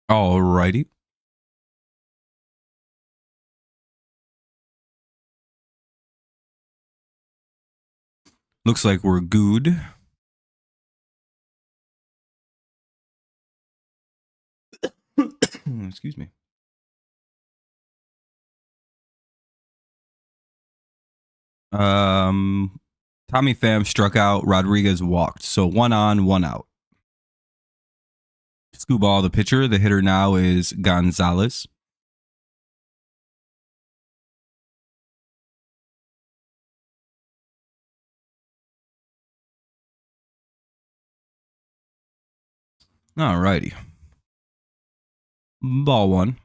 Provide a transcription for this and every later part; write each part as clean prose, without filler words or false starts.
Alrighty. Looks like we're good. Excuse me. Tommy Pham struck out. Rodriguez walked. So 1 on, 1 out. Screwball, the pitcher. The hitter now is Gonzalez. Alrighty. Ball 1.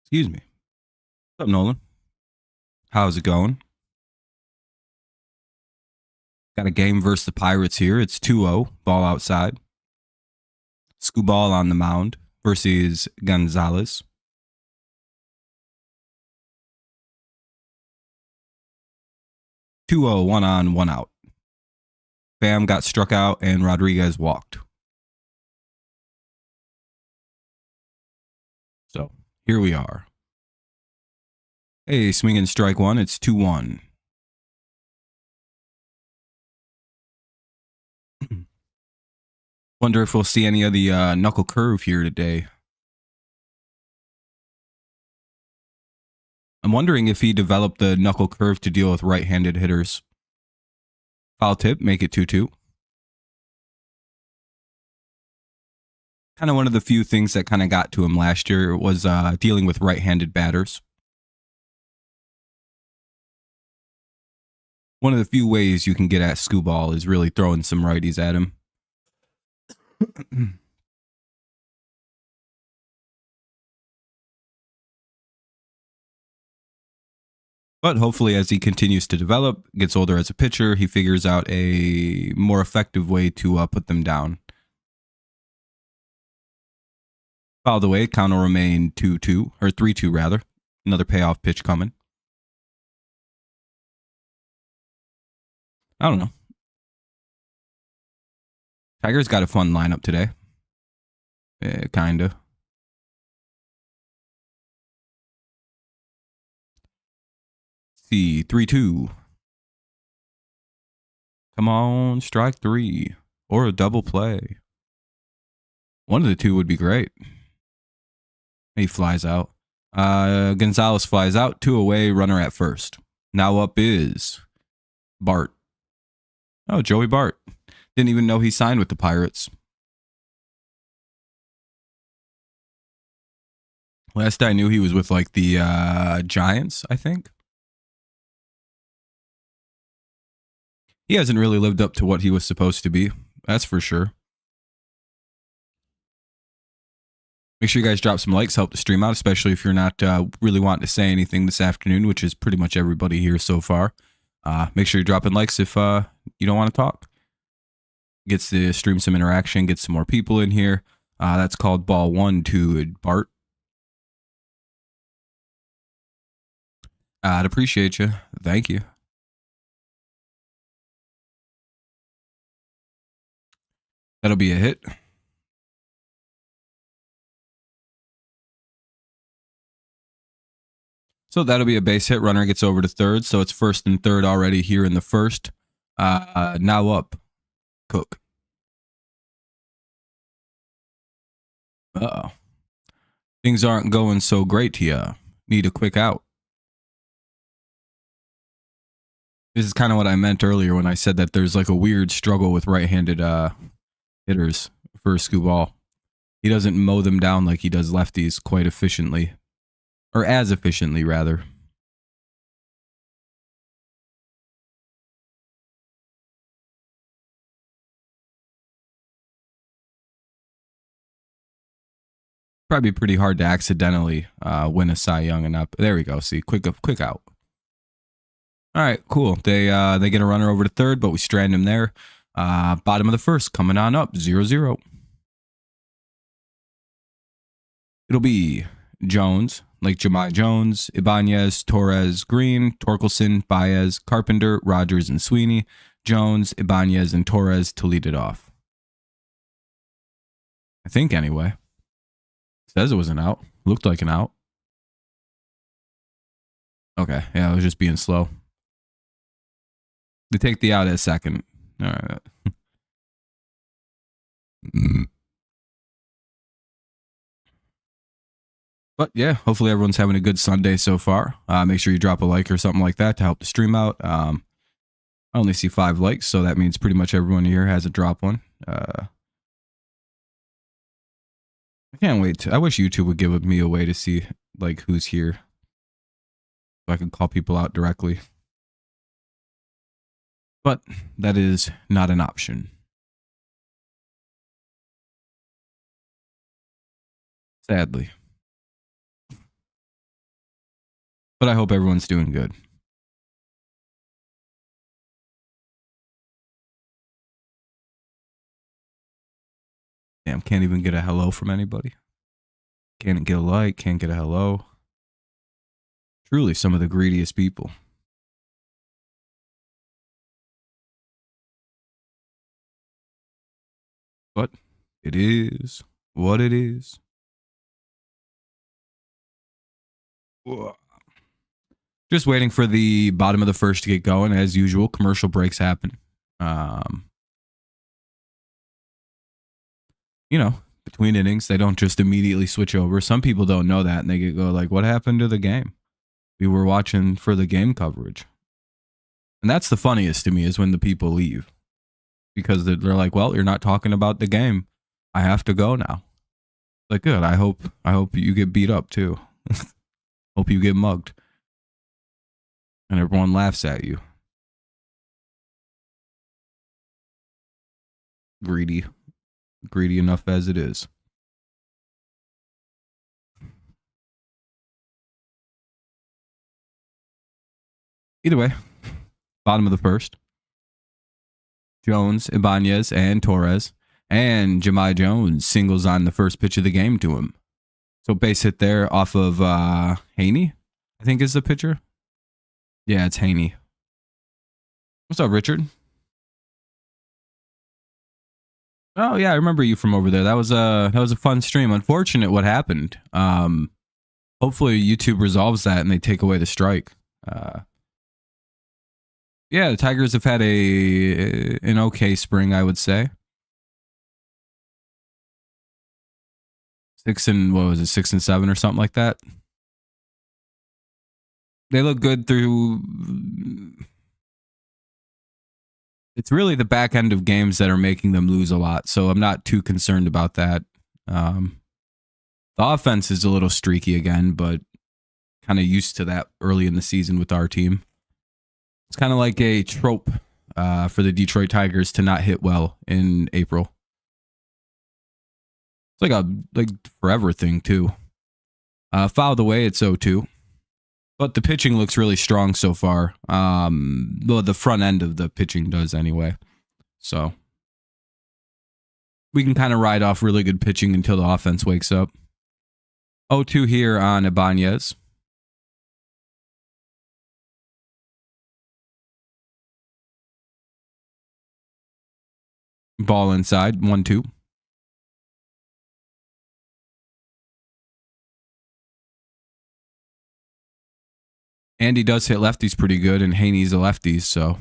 Excuse me. What's up, Nolan? How's it going? Got a game versus the Pirates here. It's 2-0. Ball outside. Screwball on the mound versus Gonzalez. (2-0), 1 on, 1 out. Pham got struck out and Rodriguez walked. So here we are. Hey, swing and strike 1. It's 2-1. Wonder if we'll see any of the knuckle curve here today. I'm wondering if he developed the knuckle curve to deal with right-handed hitters. Foul tip, make it 2-2. Kind of one of the few things that kind of got to him last year was dealing with right-handed batters. One of the few ways you can get at Screwball is really throwing some righties at him. But hopefully as he continues to develop, gets older as a pitcher, he figures out a more effective way to put them down. By the way, count will remain 2-2, or 3-2 rather. Another payoff pitch coming. I don't know. Tiger's got a fun lineup today. Kinda. See, 3-2. Come on, strike 3. Or a double play. One of the two would be great. He flies out. Gonzalez flies out. 2 away, runner at first. Now up is Bart. Oh, Joey Bart. Didn't even know he signed with the Pirates. Last I knew he was with like the Giants, I think. He hasn't really lived up to what he was supposed to be. That's for sure. Make sure you guys drop some likes, help the stream out, especially if you're not really wanting to say anything this afternoon, which is pretty much everybody here so far. Make sure you're dropping likes if you don't want to talk. Gets the stream some interaction, gets some more people in here. That's called ball 1 to Bart. I'd appreciate you. Thank you. That'll be a hit. So that'll be a base hit. Runner gets over to third. So it's first and third already here in the first. Now up. Cook. Uh-oh. Things aren't going so great here. Need a quick out. This is kind of what I meant earlier when I said that there's like a weird struggle with right-handed hitters for Screwball. He doesn't mow them down like he does lefties quite efficiently. Or as efficiently, rather. Probably pretty hard to accidentally win a Cy Young and up. There we go. See, quick out. All right, cool. They get a runner over to third, but we strand him there. Bottom of the first, coming on up, 0-0. It'll be Jones, like Jahmai Jones, Ibanez, Torres, Green, Torkelson, Baez, Carpenter, Rogers, and Sweeney, Jones, Ibanez, and Torres to lead it off. I think anyway. Says it was an out. Looked like an out. Okay, yeah, I was just being slow. They take the out at second. All right. But yeah, hopefully everyone's having a good Sunday so far. Make sure you drop a like or something like that to help the stream out. I only see 5 likes, so that means pretty much everyone here has a drop one. I can't wait. I wish YouTube would give me a way to see like who's here, so I can call people out directly. But that is not an option. Sadly. But I hope everyone's doing good. Damn, can't even get a hello from anybody. Can't get a like, can't get a hello. Truly some of the greediest people. But it is what it is. Just waiting for the bottom of the first to get going. As usual, commercial breaks happen. You know, between innings, they don't just immediately switch over. Some people don't know that, and they go like, what happened to the game? We were watching for the game coverage. And that's the funniest to me, is when the people leave. Because they're like, well, you're not talking about the game. I have to go now. Like, good. I hope you get beat up too. Hope you get mugged. And everyone laughs at you. Greedy enough as it is. Either way, bottom of the first. Jones, Ibanez, and Torres. And Jahmai Jones singles on the first pitch of the game to him. So base hit there off of Haney, I think is the pitcher. Yeah, it's Haney. What's up, Richard? Oh yeah, I remember you from over there. That was a fun stream. Unfortunate what happened. Hopefully YouTube resolves that and they take away the strike. Yeah, the Tigers have had an okay spring, I would say. 6 and 7 or something like that. They look good through. It's really the back end of games that are making them lose a lot, so I'm not too concerned about that. The offense is a little streaky again, but kind of used to that early in the season with our team. It's kind of like a trope for the Detroit Tigers to not hit well in April. It's like a forever thing too. Fouled away, it's 0-2. But the pitching looks really strong so far. Well, the front end of the pitching does anyway. So we can kind of ride off really good pitching until the offense wakes up. 0-2 here on Ibanez. Ball inside, 1-2. Andy does hit lefties pretty good, and Haney's a lefty, so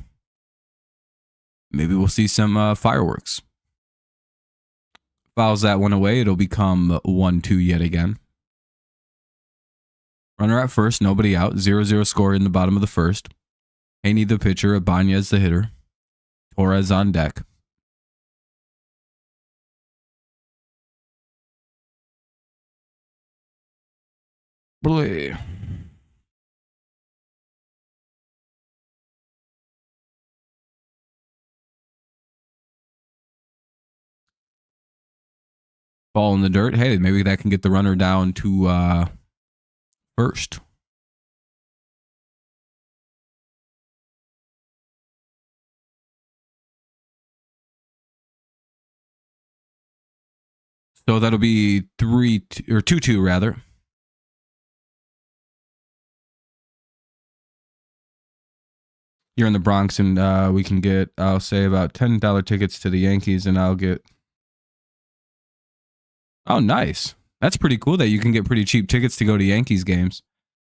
maybe we'll see some fireworks. Fouls that one away, it'll become 1-2 yet again. Runner at first, nobody out, 0-0 score in the bottom of the first. Haney the pitcher, Ibanez the hitter. Torres on deck. Boy. Ball in the dirt. Hey, maybe that can get the runner down to first. So that'll be 2-2 rather. you're in the Bronx, and we can get, I'll say, about $10 tickets to the Yankees, and I'll get. Oh, nice. That's pretty cool that you can get pretty cheap tickets to go to Yankees games,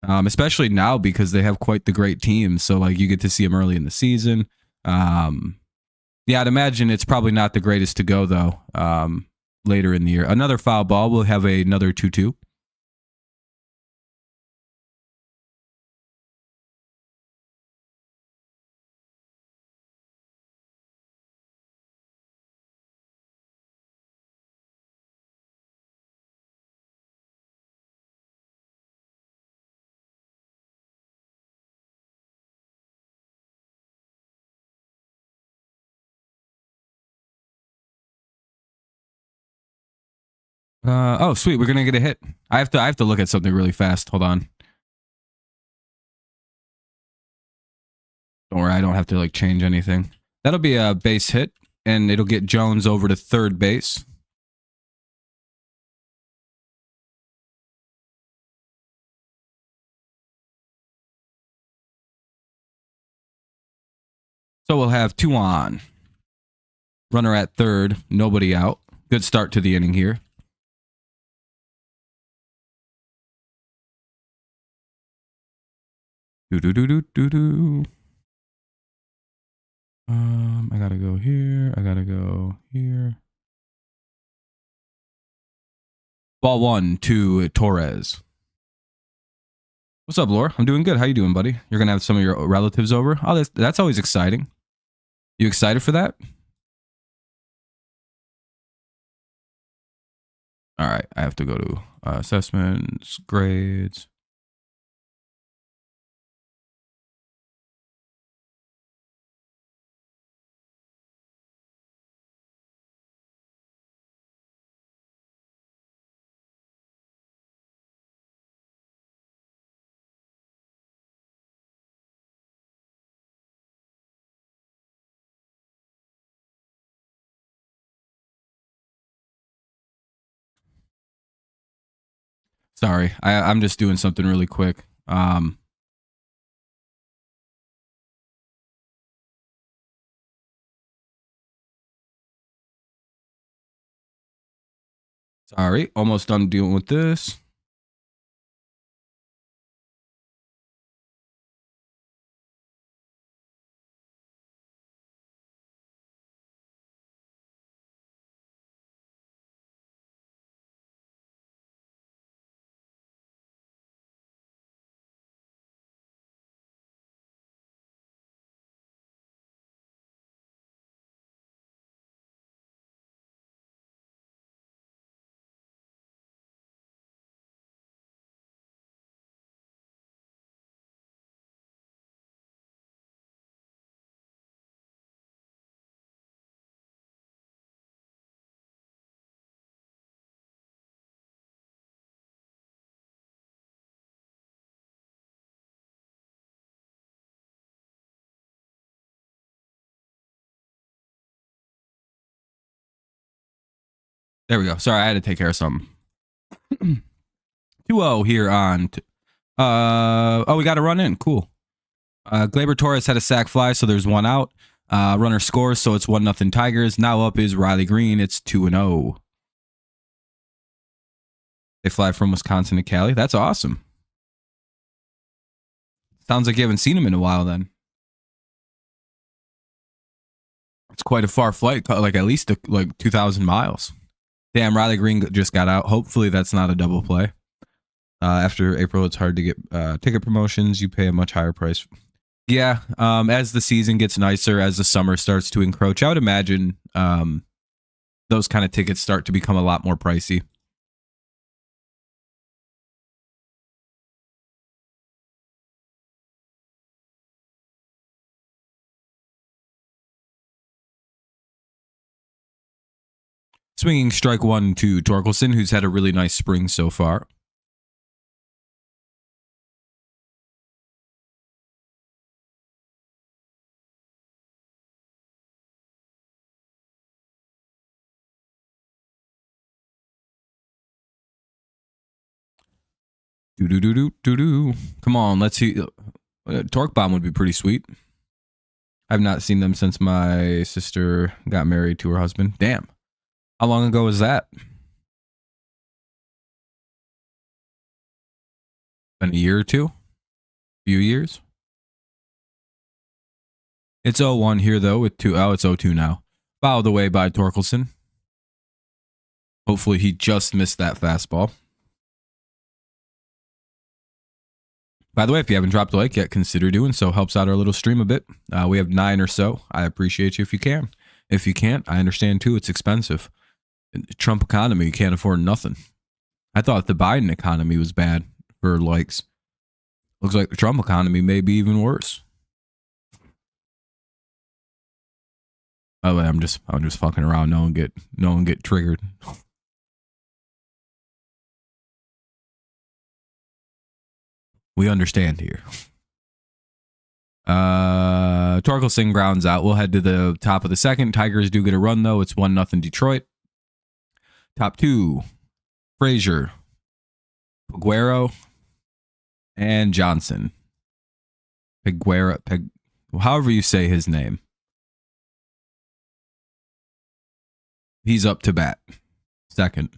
especially now because they have quite the great team. So like you get to see them early in the season. Yeah, I'd imagine it's probably not the greatest to go though. Later in the year, another foul ball. We'll have another 2-2. Oh, sweet. We're gonna get a hit. I have to look at something really fast. Hold on. Don't worry, I don't have to like change anything. That'll be a base hit, and it'll get Jones over to third base. So we'll have 2 on. Runner at third, nobody out. Good start to the inning here. Do. I gotta go here. I gotta go here. Ball 1 to Torres. What's up, Lore? I'm doing good. How you doing, buddy? You're gonna have some of your relatives over. Oh, that's always exciting. You excited for that? All right, I have to go to assessments, grades. Sorry, I'm just doing something really quick. Sorry, almost done dealing with this. There we go. Sorry, I had to take care of something. 2-0 here on. Oh, we got a run in. Cool. Gleyber Torres had a sac fly, so there's 1 out. Runner scores, so it's 1-0 Tigers. Now up is Riley Green. It's 2-0. They fly from Wisconsin to Cali. That's awesome. Sounds like you haven't seen him in a while then. It's quite a far flight, like at least like 2,000 miles. Damn, Riley Green just got out. Hopefully that's not a double play. After April, it's hard to get ticket promotions. You pay a much higher price. Yeah, as the season gets nicer, as the summer starts to encroach, I would imagine those kind of tickets start to become a lot more pricey. Swinging strike 1 to Torkelson, who's had a really nice spring so far. Do. Come on, let's see. Torque bomb would be pretty sweet. I've not seen them since my sister got married to her husband. Damn. How long ago was that? Been a year or two? Few years? It's 0-1 here, though, with 2. Oh, it's 0-2 now. Fouled away by Torkelson. Hopefully he just missed that fastball. By the way, if you haven't dropped a like yet, consider doing so. Helps out our little stream a bit. We have 9 or so. I appreciate you if you can. If you can't, I understand too. It's expensive. Trump economy, you can't afford nothing. I thought the Biden economy was bad for likes. Looks like the Trump economy may be even worse. By the way, I'm just fucking around. No one get triggered. We understand here. Torkelson grounds out. We'll head to the top of the second. Tigers do get a run, though. It's 1-0 Detroit. Top 2. Frazier, Peguero, and Johnson. However you say his name. He's up to bat. Second.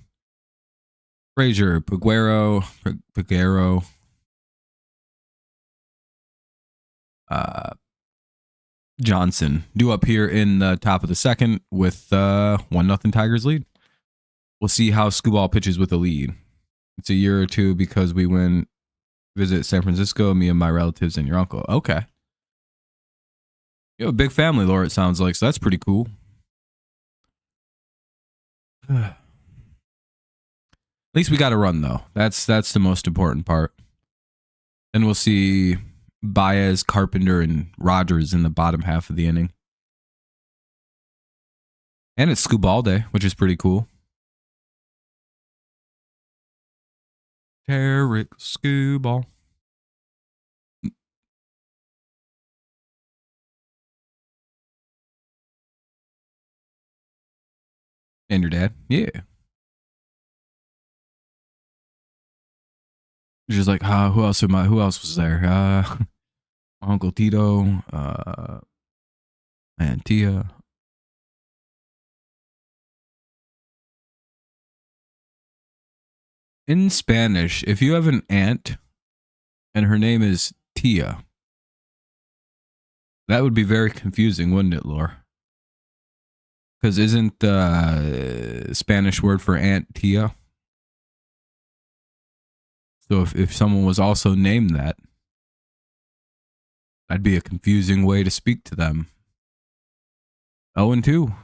Frazier, Peguero. Johnson due up here in the top of the second with 1-0 Tigers lead. We'll see how Scooball pitches with a lead. It's a year or two because we went visit San Francisco, me and my relatives and your uncle. Okay. You have a big family, Laura, it sounds like, so that's pretty cool. At least we got a run, though. That's the most important part. And we'll see Baez, Carpenter, and Rogers in the bottom half of the inning. And it's Scooball Day, which is pretty cool. Eric Scooball. And your dad? Yeah. Just like, who else was there? Uncle Tito, and Tia. In Spanish, if you have an aunt and her name is Tia, that would be very confusing, wouldn't it, Lore? Because isn't the Spanish word for aunt Tia? So if someone was also named that, that'd be a confusing way to speak to them. 0-2.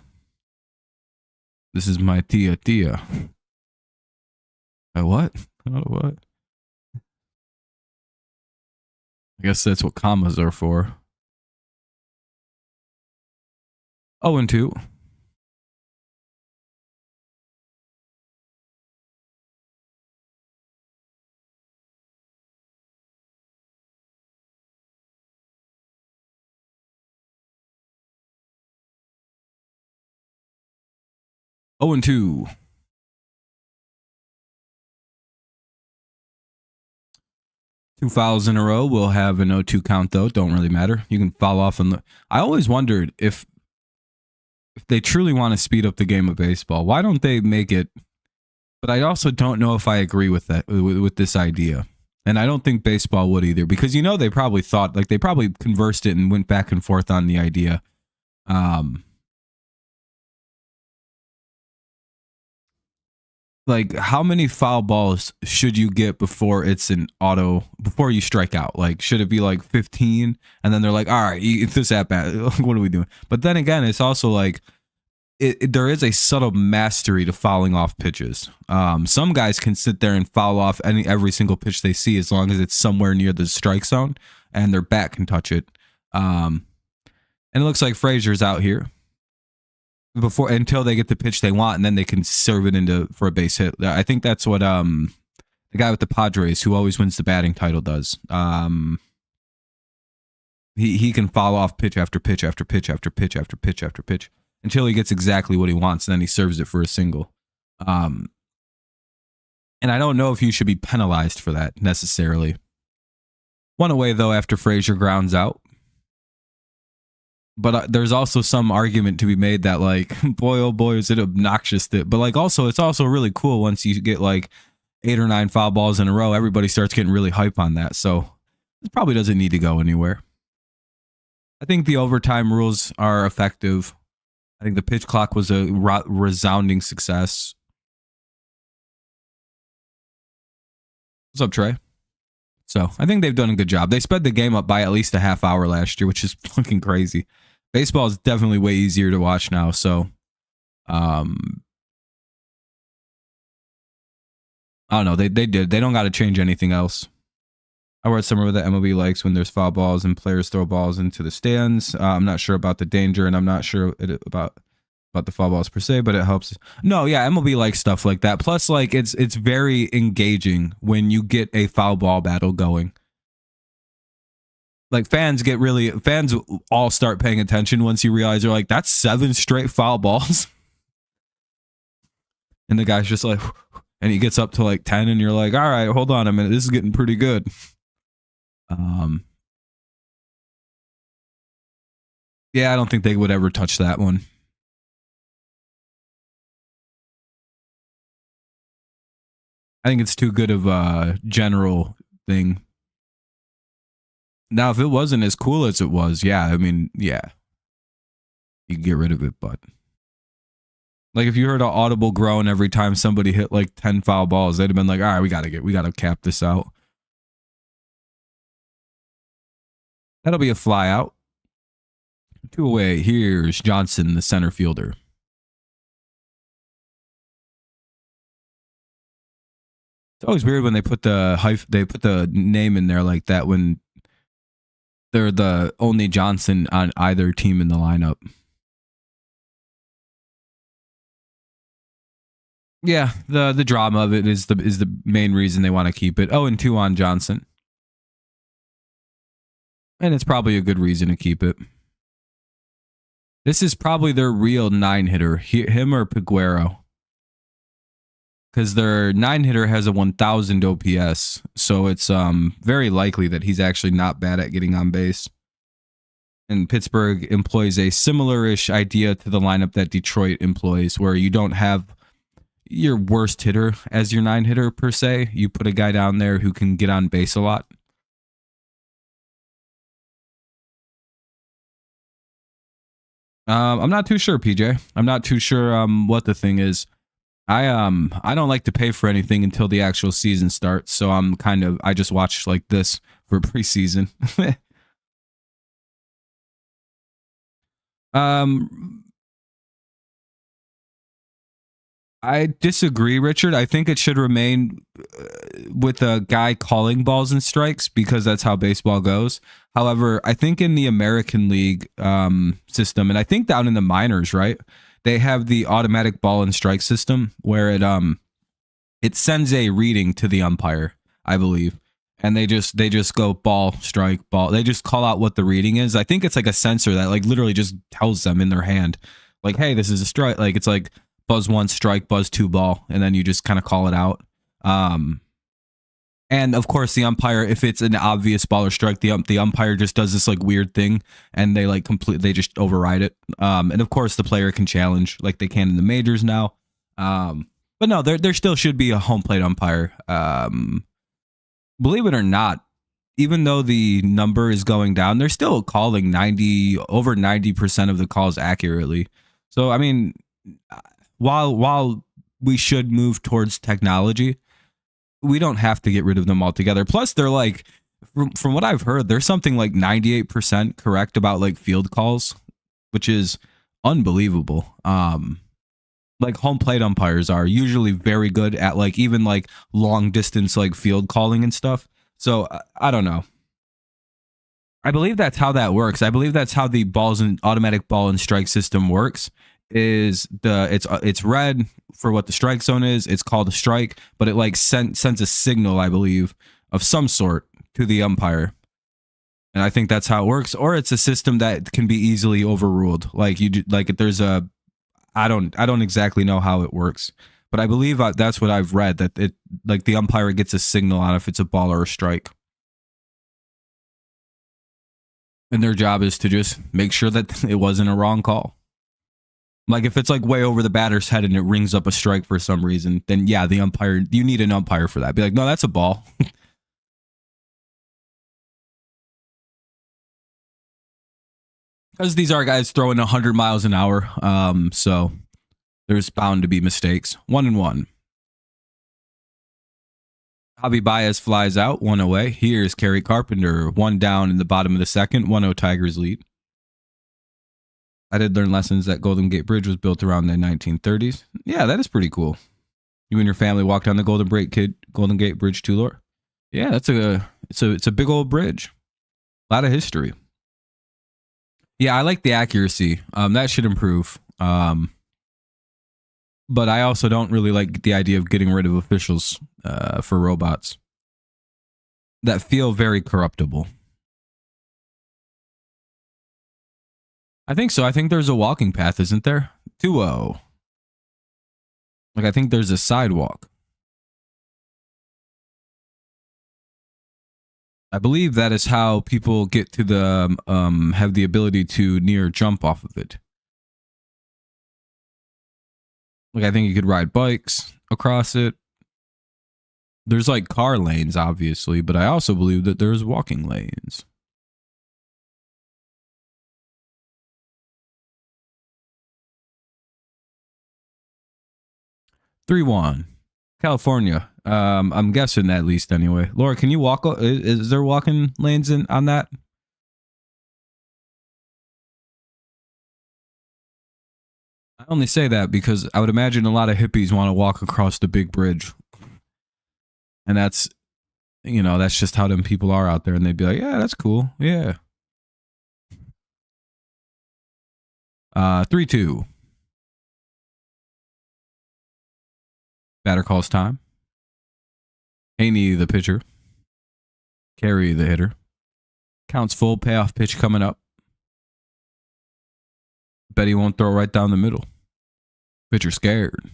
This is my Tia. What? What? I guess that's what commas are for. 0-2. Oh, and 2. Two fouls in a row. We'll have an 0-2 count, though. Don't really matter. You can foul off. I always wondered if they truly want to speed up the game of baseball, why don't they make it? But I also don't know if I agree with that, with this idea. And I don't think baseball would either, because, they probably thought, like, they probably conversed it and went back and forth on the idea. Like, how many foul balls should you get before it's before you strike out? Like, should it be like 15? And then they're like, all right, it's this at bat. What are we doing? But then again, it's also like, there is a subtle mastery to fouling off pitches. Some guys can sit there and foul off every single pitch they see as long as it's somewhere near the strike zone and their bat can touch it. And it looks like Frazier's out here until they get the pitch they want, and then they can serve it for a base hit. I think that's what the guy with the Padres who always wins the batting title does. He can foul off pitch after pitch after pitch after pitch after pitch after pitch until he gets exactly what he wants, and then he serves it for a single. And I don't know if you should be penalized for that necessarily. One away, though, after Frazier grounds out. But there's also some argument to be made that like, boy, oh boy, is it obnoxious that, but like also, it's also really cool once you get like 8 or 9 foul balls in a row, everybody starts getting really hype on that. So it probably doesn't need to go anywhere. I think the overtime rules are effective. I think the pitch clock was a resounding success. What's up, Trey? So I think they've done a good job. They sped the game up by at least a half hour last year, which is fucking crazy. Baseball is definitely way easier to watch now. So, I don't know. They did. They don't got to change anything else. I read somewhere that MLB likes when there's foul balls and players throw balls into the stands. I'm not sure about the danger, and I'm not sure about the foul balls per se, but it helps. No, yeah, MLB likes stuff like that. Plus, like it's very engaging when you get a foul ball battle going. Like fans all start paying attention once you realize they're like, that's 7 straight foul balls. And the guy's just like, and he gets up to like 10 and you're like, all right, hold on a minute. This is getting pretty good. Yeah, I don't think they would ever touch that one. I think it's too good of a general thing. Now, if it wasn't as cool as it was, yeah, I mean, yeah, you can get rid of it. But like, if you heard an audible groan every time somebody hit like 10 foul balls, they'd have been like, all right, we gotta cap this out. That'll be a fly out. 2 away. Here's Johnson, the center fielder. It's always weird when they put the name in there like that when they're the only Johnson on either team in the lineup. Yeah, the drama of it is the main reason they want to keep it. 0-2 on Johnson. And it's probably a good reason to keep it. This is probably their real 9-hitter, him or Peguero. Because their 9-hitter has a 1,000 OPS, so it's very likely that he's actually not bad at getting on base. And Pittsburgh employs a similar-ish idea to the lineup that Detroit employs, where you don't have your worst hitter as your 9-hitter per se. You put a guy down there who can get on base a lot. I'm not too sure, PJ. I'm not too sure what the thing is. I don't like to pay for anything until the actual season starts, so I just watch like this for preseason. I disagree, Richard. I think it should remain with a guy calling balls and strikes because that's how baseball goes. However, I think in the American League system, and I think down in the minors, right, they have the automatic ball and strike system where it sends a reading to the umpire, I believe, and they just go ball, strike, ball. They just call out what the reading is. I think it's like a sensor that like literally just tells them in their hand, like, hey, this is a strike. Like it's like buzz 1 strike, buzz 2 ball, and then you just kind of call it out. And of course, the umpire, if it's an obvious ball or strike, the umpire just does this like weird thing, and they like they just override it. And of course, the player can challenge like they can in the majors now. But no, there still should be a home plate umpire. Believe it or not, even though the number is going down, they're still calling over 90% of the calls accurately. So I mean, while we should move towards technology, we don't have to get rid of them altogether. Plus, they're like, from what I've heard, there's something like 98% correct about like field calls, which is unbelievable. Like home plate umpires are usually very good at like even like long distance like field calling and stuff. So I don't know. I believe that's how that works. I believe that's how the automatic ball and strike system works. It's red for what the strike zone is. It's called a strike, but it like sends a signal, I believe, of some sort to the umpire. And I think that's how it works. Or it's a system that can be easily overruled. Like if there's a, I don't exactly know how it works, but I believe that's what I've read, that it like the umpire gets a signal on if it's a ball or a strike. And their job is to just make sure that it wasn't a wrong call. Like if it's like way over the batter's head and it rings up a strike for some reason, then yeah, the umpire, you need an umpire for that. Be like, no, that's a ball. Because these are guys throwing 100 miles an hour. So there's bound to be mistakes. 1-1. Javi Baez flies out, 1 away. Here's Kerry Carpenter, 1 down in the bottom of the second, 1-0 Tigers lead. I did learn lessons that Golden Gate Bridge was built around the 1930s. Yeah, that is pretty cool. You and your family walked down the Golden Gate Bridge to Lore. Yeah, it's a big old bridge. A lot of history. Yeah, I like the accuracy. That should improve. But I also don't really like the idea of getting rid of officials for robots that feel very corruptible. I think so. I think there's a walking path, isn't there? 2-0. Like, I think there's a sidewalk. I believe that is how people get to the, have the ability to near jump off of it. Like, I think you could ride bikes across it. There's like car lanes, obviously, but I also believe that there's walking lanes. (3-1) California. I'm guessing at least anyway. Laura, can you walk? Is there walking lanes on that? I only say that because I would imagine a lot of hippies want to walk across the big bridge. And that's, that's just how them people are out there. And they'd be like, yeah, that's cool. Yeah. 3-2. Batter calls time. Haney, the pitcher. Carey, the hitter. Counts full, payoff pitch coming up. Bet he won't throw right down the middle. Pitcher scared.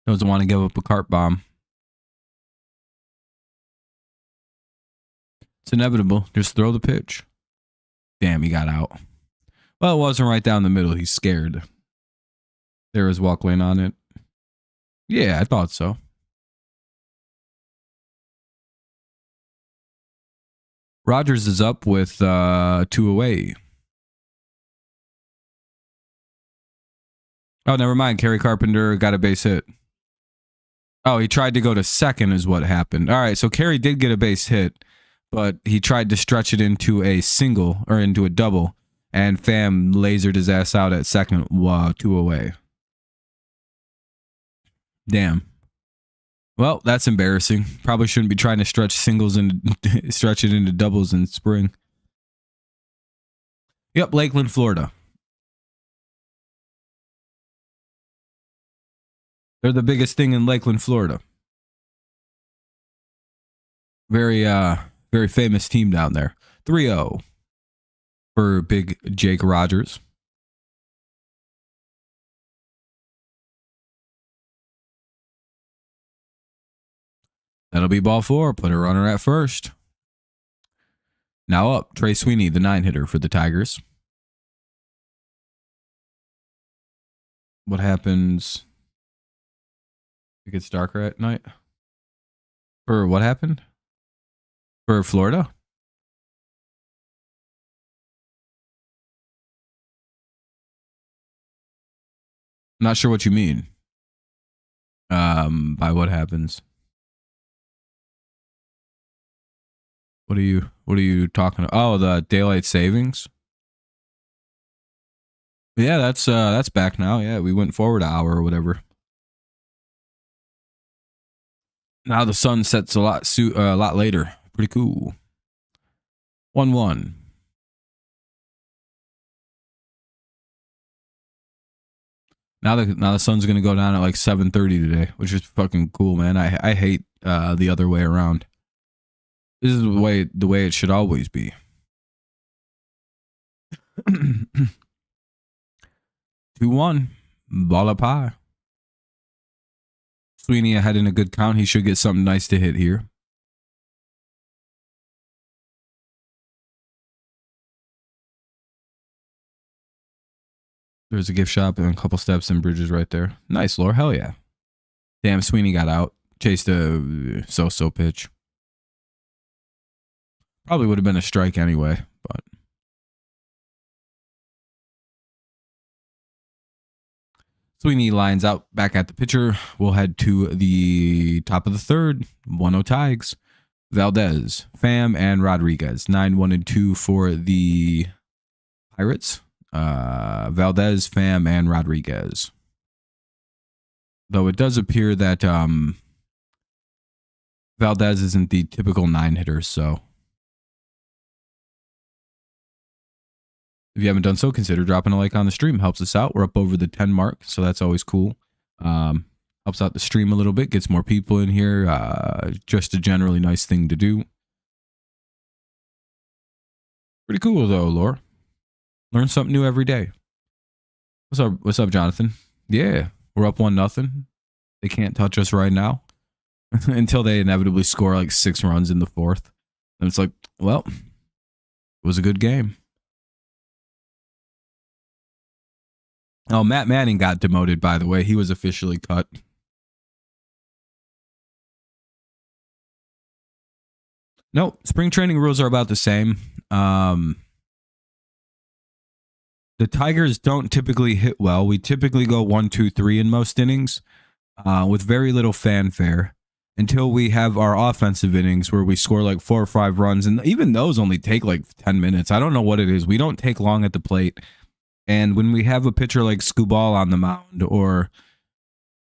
Doesn't want to give up a cart bomb. It's inevitable. Just throw the pitch. Damn, he got out. Well, it wasn't right down the middle. He's scared. There was walk lane on it. Yeah, I thought so. Rogers is up with 2 away. Oh, never mind. Kerry Carpenter got a base hit. Oh, he tried to go to second is what happened. All right, so Kerry did get a base hit, but he tried to stretch it into a single or into a double, and Pham lasered his ass out at second, 2 away. Damn. Well, that's embarrassing. Probably shouldn't be trying to stretch singles and stretch it into doubles in spring. Yep, Lakeland, Florida. They're the biggest thing in Lakeland, Florida. Very famous team down there. 3-0 for big Jake Rogers. That'll be ball 4. Put a runner at first. Now up, Trey Sweeney, the 9-hitter for the Tigers. What happens? It gets darker at night. For what happened? For Florida? I'm not sure what you mean. By what happens? What are you talking about? Oh, the daylight savings? Yeah, that's back now. Yeah, we went forward an hour or whatever. Now the sun sets a lot later. Pretty cool. 1-1. Now the sun's gonna go down at like 7:30 today, which is fucking cool, man. I hate the other way around. This is the way it should always be. 2-1. Ball up high. Sweeney ahead in a good count. He should get something nice to hit here. There's a gift shop and a couple steps and bridges right there. Nice, Lore. Hell yeah. Damn, Sweeney got out. Chased a so-so pitch. Probably would have been a strike anyway, but. Sweeney lines out back at the pitcher. We'll head to the top of the third. 1-0 Tigers. Valdez, Pham, and Rodriguez. 9-1-2 for the Pirates. Valdez, Pham, and Rodriguez. Though it does appear that Valdez isn't the typical 9-hitter, so if you haven't done so, consider dropping a like on the stream. Helps us out. We're up over the 10 mark, so that's always cool. Helps out the stream a little bit, gets more people in here. Just a generally nice thing to do. Pretty cool though, Lore. Learn something new every day. What's up, Jonathan? Yeah, we're up 1-0. They can't touch us right now until they inevitably score like 6 runs in the 4th. And it's like, well, it was a good game. Oh, Matt Manning got demoted, by the way. He was officially cut. No, spring training rules are about the same. The Tigers don't typically hit well. We typically go 1, 2, 3 in most innings with very little fanfare until we have our offensive innings where we score like 4 or 5 runs. And even those only take like 10 minutes. I don't know what it is. We don't take long at the plate. And when we have a pitcher like Skubal on the mound or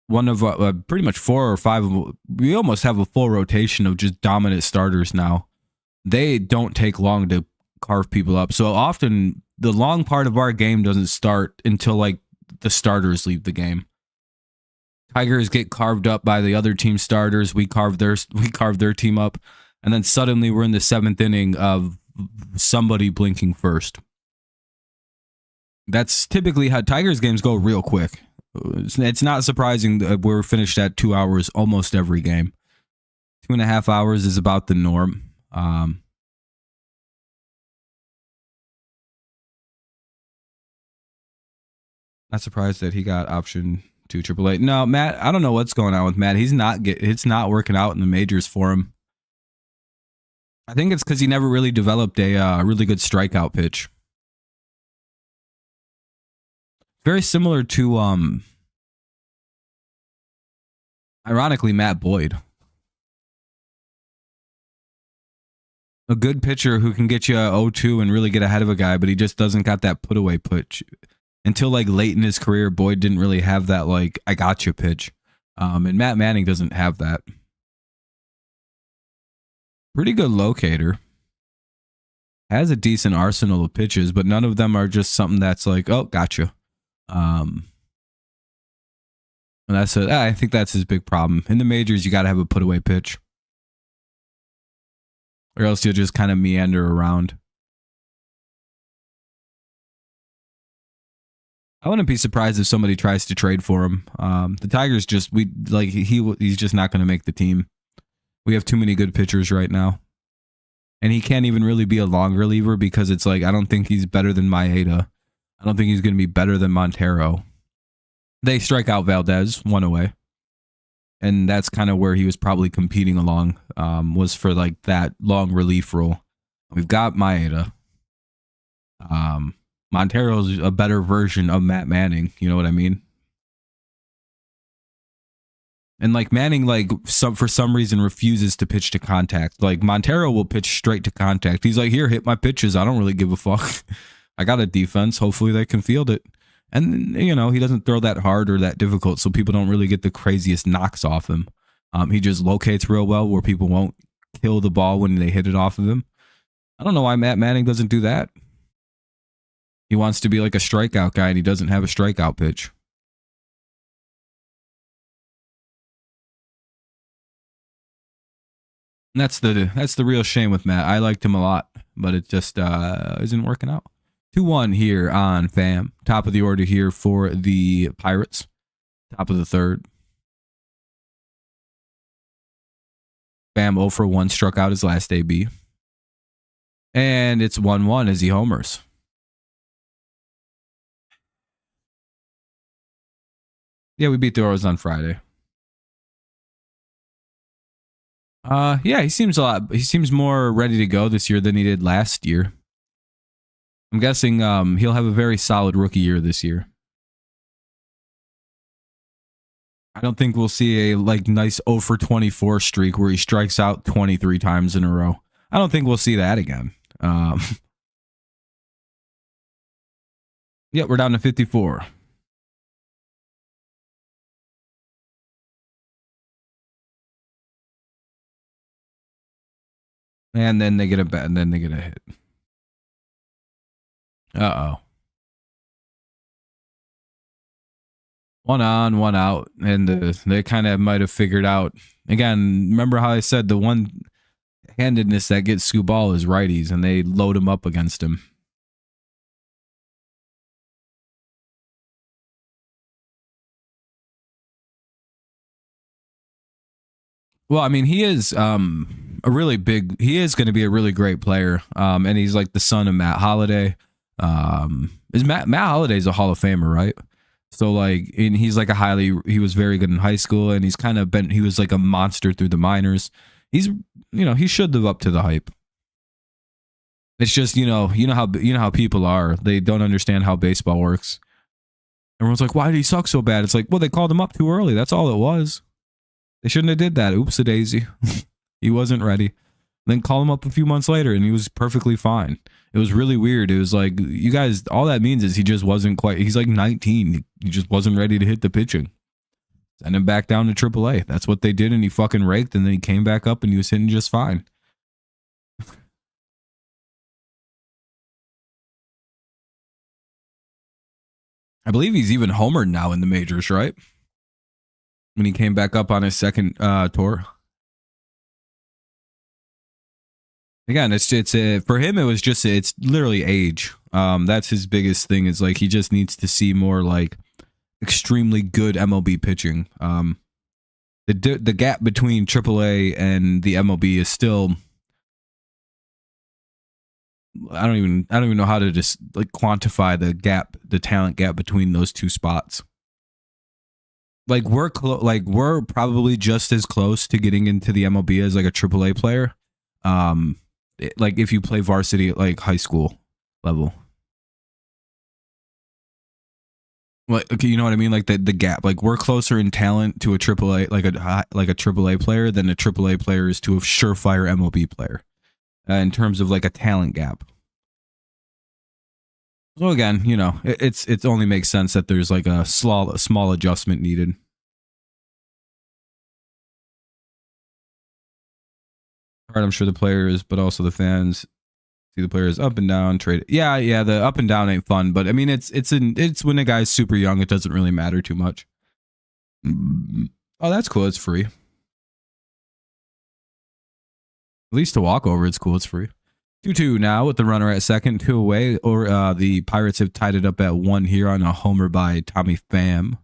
one of pretty much 4 or 5, we almost have a full rotation of just dominant starters now. They don't take long to carve people up. So often the long part of our game doesn't start until like the starters leave the game. Tigers get carved up by the other team starters. We carve their team up. And then suddenly we're in the 7th inning of somebody blinking first. That's typically how Tigers games go real quick. It's not surprising that we're finished at 2 hours almost every game. 2.5 hours is about the norm. Not surprised that he got option to AAA. No, Matt, I don't know what's going on with Matt. It's not working out in the majors for him. I think it's because he never really developed a really good strikeout pitch. Very similar to, ironically, Matt Boyd. A good pitcher who can get you a 0-2 and really get ahead of a guy, but he just doesn't got that put-away pitch. Until, like, late in his career, Boyd didn't really have that, like, I got you pitch. And Matt Manning doesn't have that. Pretty good locator. Has a decent arsenal of pitches, but none of them are just something that's like, oh, gotcha. And I think that's his big problem. In the majors, you got to have a put away pitch, or else you'll just kind of meander around. I wouldn't be surprised if somebody tries to trade for him. The Tigers he's just not going to make the team. We have too many good pitchers right now. And he can't even really be a long reliever because it's like, I don't think he's better than Maeda. I don't think he's going to be better than Montero. They strike out Valdez 1 away. And that's kind of where he was probably competing along, was for like that long relief role. We've got Maeda. Montero's a better version of Matt Manning. You know what I mean? And like Manning, for some reason refuses to pitch to contact. Like Montero will pitch straight to contact. He's like, here, hit my pitches. I don't really give a fuck. I got a defense. Hopefully they can field it. And, you know, he doesn't throw that hard or that difficult, so people don't really get the craziest knocks off him. He just locates real well where people won't kill the ball when they hit it off of him. I don't know why Matt Manning doesn't do that. He wants to be like a strikeout guy, and he doesn't have a strikeout pitch. And that's the real shame with Matt. I liked him a lot, but it just isn't working out. 2-1 here on Pham. Top of the order here for the Pirates. Top of the third. Pham 0 for 1, struck out his last AB. And it's 1-1 as he homers. Yeah, we beat the Orioles on Friday. Yeah, he seems more ready to go this year than he did last year. I'm guessing he'll have a very solid rookie year this year. I don't think we'll see a nice 0 for 24 streak where he strikes out 23 times in a row. I don't think we'll see that again. Yeah, we're down to 54. And then they get a bet, and then they get a hit. Uh-oh. One on, one out, and they kind of might have figured out. Again, remember how I said the one-handedness that gets Skubal is righties, and they load him up against him. Well, I mean, he is he is going to be a really great player. And he's like the son of Matt Holliday. Is Matt Holliday's a Hall of Famer, right? So and he's he was very good in high school, and he was like a monster through the minors. He should live up to the hype. It's just, you know how people are. They don't understand how baseball works. Everyone's like, why did he suck so bad? It's like, well, they called him up too early. That's all it was. They shouldn't have did that. Oops a daisy. He wasn't ready. Then call him up a few months later, and he was perfectly fine. It was really weird. It was like, you guys, all that means is he just wasn't quite. He's like 19. He just wasn't ready to hit the pitching. Send him back down to AAA. That's what they did, and he fucking raked, and then he came back up, and he was hitting just fine. I believe he's even homered now in the majors, right? When he came back up on his second tour. Again, it's for him. It was just it's literally age. That's his biggest thing. Is like he just needs to see more extremely good MLB pitching. The gap between AAA and the MLB is still. I don't even know how to just quantify the talent gap between those two spots. We're probably just as close to getting into the MLB as a AAA player. If you play varsity at high school level. You know what I mean? The gap. We're closer in talent to a AAA, a AAA player than a AAA player is to a surefire MLB player. In terms of a talent gap. So again, it only makes sense that there's a small adjustment needed. All right, I'm sure the players, but also the fans see the players up and down, trade. Yeah, the up and down ain't fun, but I mean it's when a guy's super young, it doesn't really matter too much. Oh, that's cool. It's free. At least to walk over, it's cool. It's free. 2-2 now with the runner at second, 2 away. Or the Pirates have tied it up at 1 here on a homer by Tommy Pham.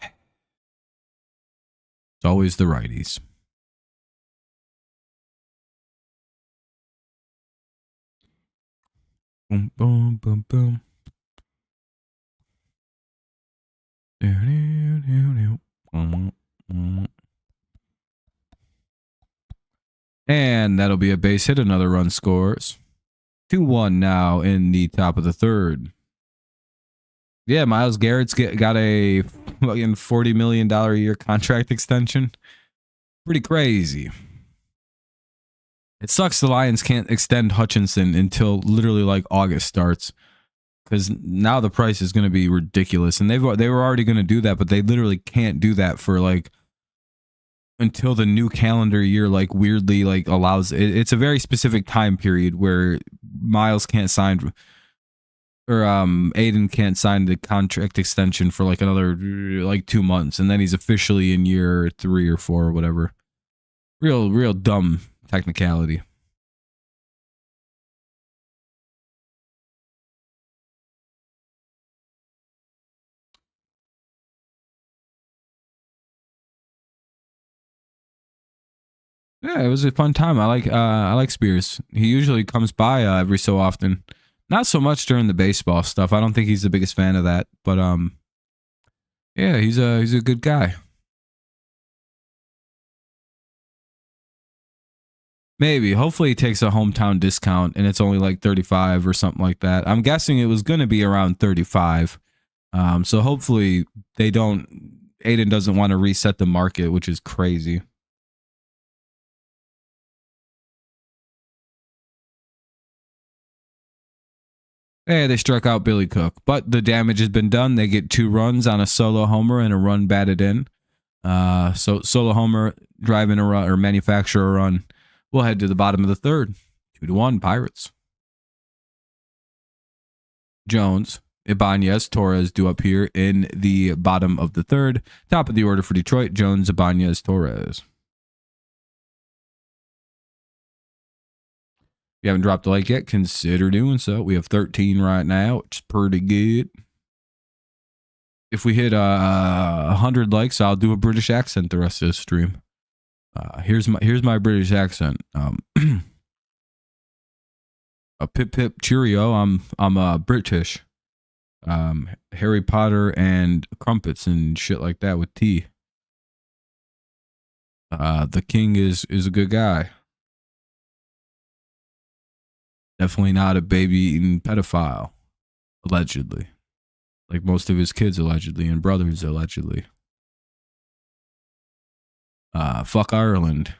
It's always the righties. Boom, boom, boom, boom. And that'll be a base hit. Another run scores. 2-1 now in the top of the third. Yeah, Myles Garrett's got a $40 million a year contract extension. Pretty crazy. It sucks the Lions can't extend Hutchinson until literally August starts. Because now the price is going to be ridiculous. And they were already going to do that, but they literally can't do that for until the new calendar year weirdly allows it. It's a very specific time period where Miles can't sign or Aiden can't sign the contract extension for another 2 months, and then he's officially in year 3 or 4 or whatever. Real dumb technicality. Yeah, it was a fun time. I like Spears. He usually comes by every so often. Not so much during the baseball stuff. I don't think he's the biggest fan of that. But Yeah, he's a good guy. Maybe. Hopefully he takes a hometown discount and it's only like 35 or something like that. I'm guessing it was going to be around 35. So hopefully they don't. Aiden doesn't want to reset the market, which is crazy. Hey, they struck out Billy Cook, but the damage has been done. They get 2 runs on a solo homer and a run batted in. So solo homer, driving a run or manufacture a run. We'll head to the bottom of the third. 2-1 Pirates. Jones, Ibanez, Torres due up here in the bottom of the third. Top of the order for Detroit, Jones, Ibanez, Torres. If you haven't dropped a like yet, consider doing so. We have 13 right now, which is pretty good. If we hit 100 likes, I'll do a British accent the rest of the stream. Here's my British accent. A pip pip cheerio. I'm British. Harry Potter and crumpets and shit like that with tea. The king is a good guy. Definitely not a baby-eating pedophile, allegedly. Like most of his kids, allegedly, and brothers, allegedly. Fuck Ireland.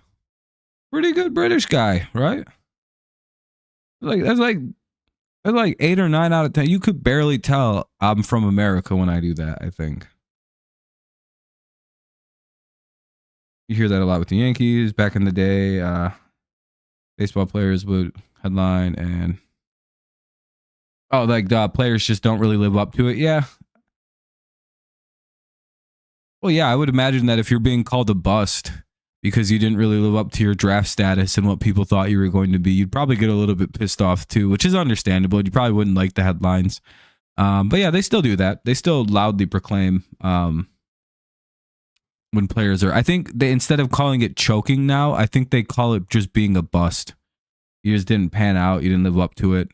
Pretty good British guy, right? That's like 8 or 9 out of 10. You could barely tell I'm from America when I do that, I think. You hear that a lot with the Yankees. Back in the day, baseball players would headline and players just don't really live up to it. Yeah. Well, yeah, I would imagine that if you're being called a bust because you didn't really live up to your draft status and what people thought you were going to be, you'd probably get a little bit pissed off too, which is understandable. You probably wouldn't like the headlines. But yeah, they still do that. They still loudly proclaim when players are, I think they, instead of calling it choking now, I think they call it just being a bust. You just didn't pan out. You didn't live up to it.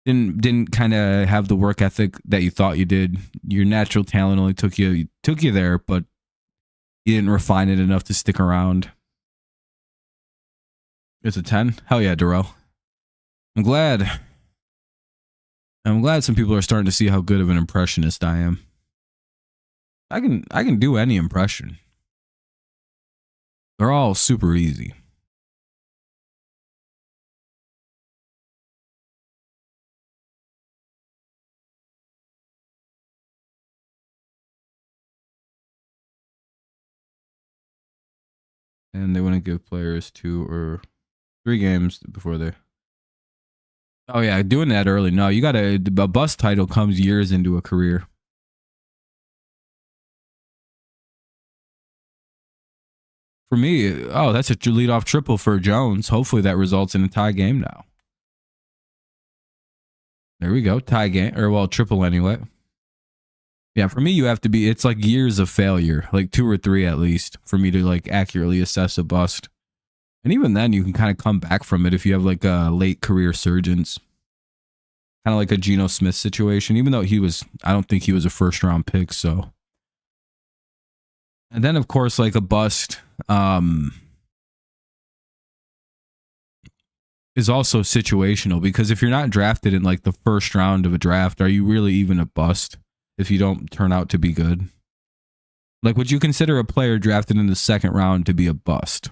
Didn't kind of have the work ethic that you thought you did. Your natural talent only took you there, but you didn't refine it enough to stick around. It's a 10. Hell yeah, Darrell. I'm glad some people are starting to see how good of an impressionist I am. I can do any impression. They're all super easy. And they want to give players 2 or 3 games before they. Oh yeah, doing that early. No, you gotta. A bust title comes years into a career. For me, that's a leadoff triple for Jones. Hopefully that results in a tie game now. There we go, tie game, or well, triple anyway. Yeah, for me, you have to be. It's like years of failure, like 2 or 3 at least, for me to like accurately assess a bust. And even then, you can kind of come back from it if you have like a late career surgeons. Kind of like a Geno Smith situation, even though I don't think he was a first round pick. So, and then of course, like a bust is also situational, because if you're not drafted in like the first round of a draft, are you really even a bust if you don't turn out to be good? Like, would you consider a player drafted in the second round to be a bust?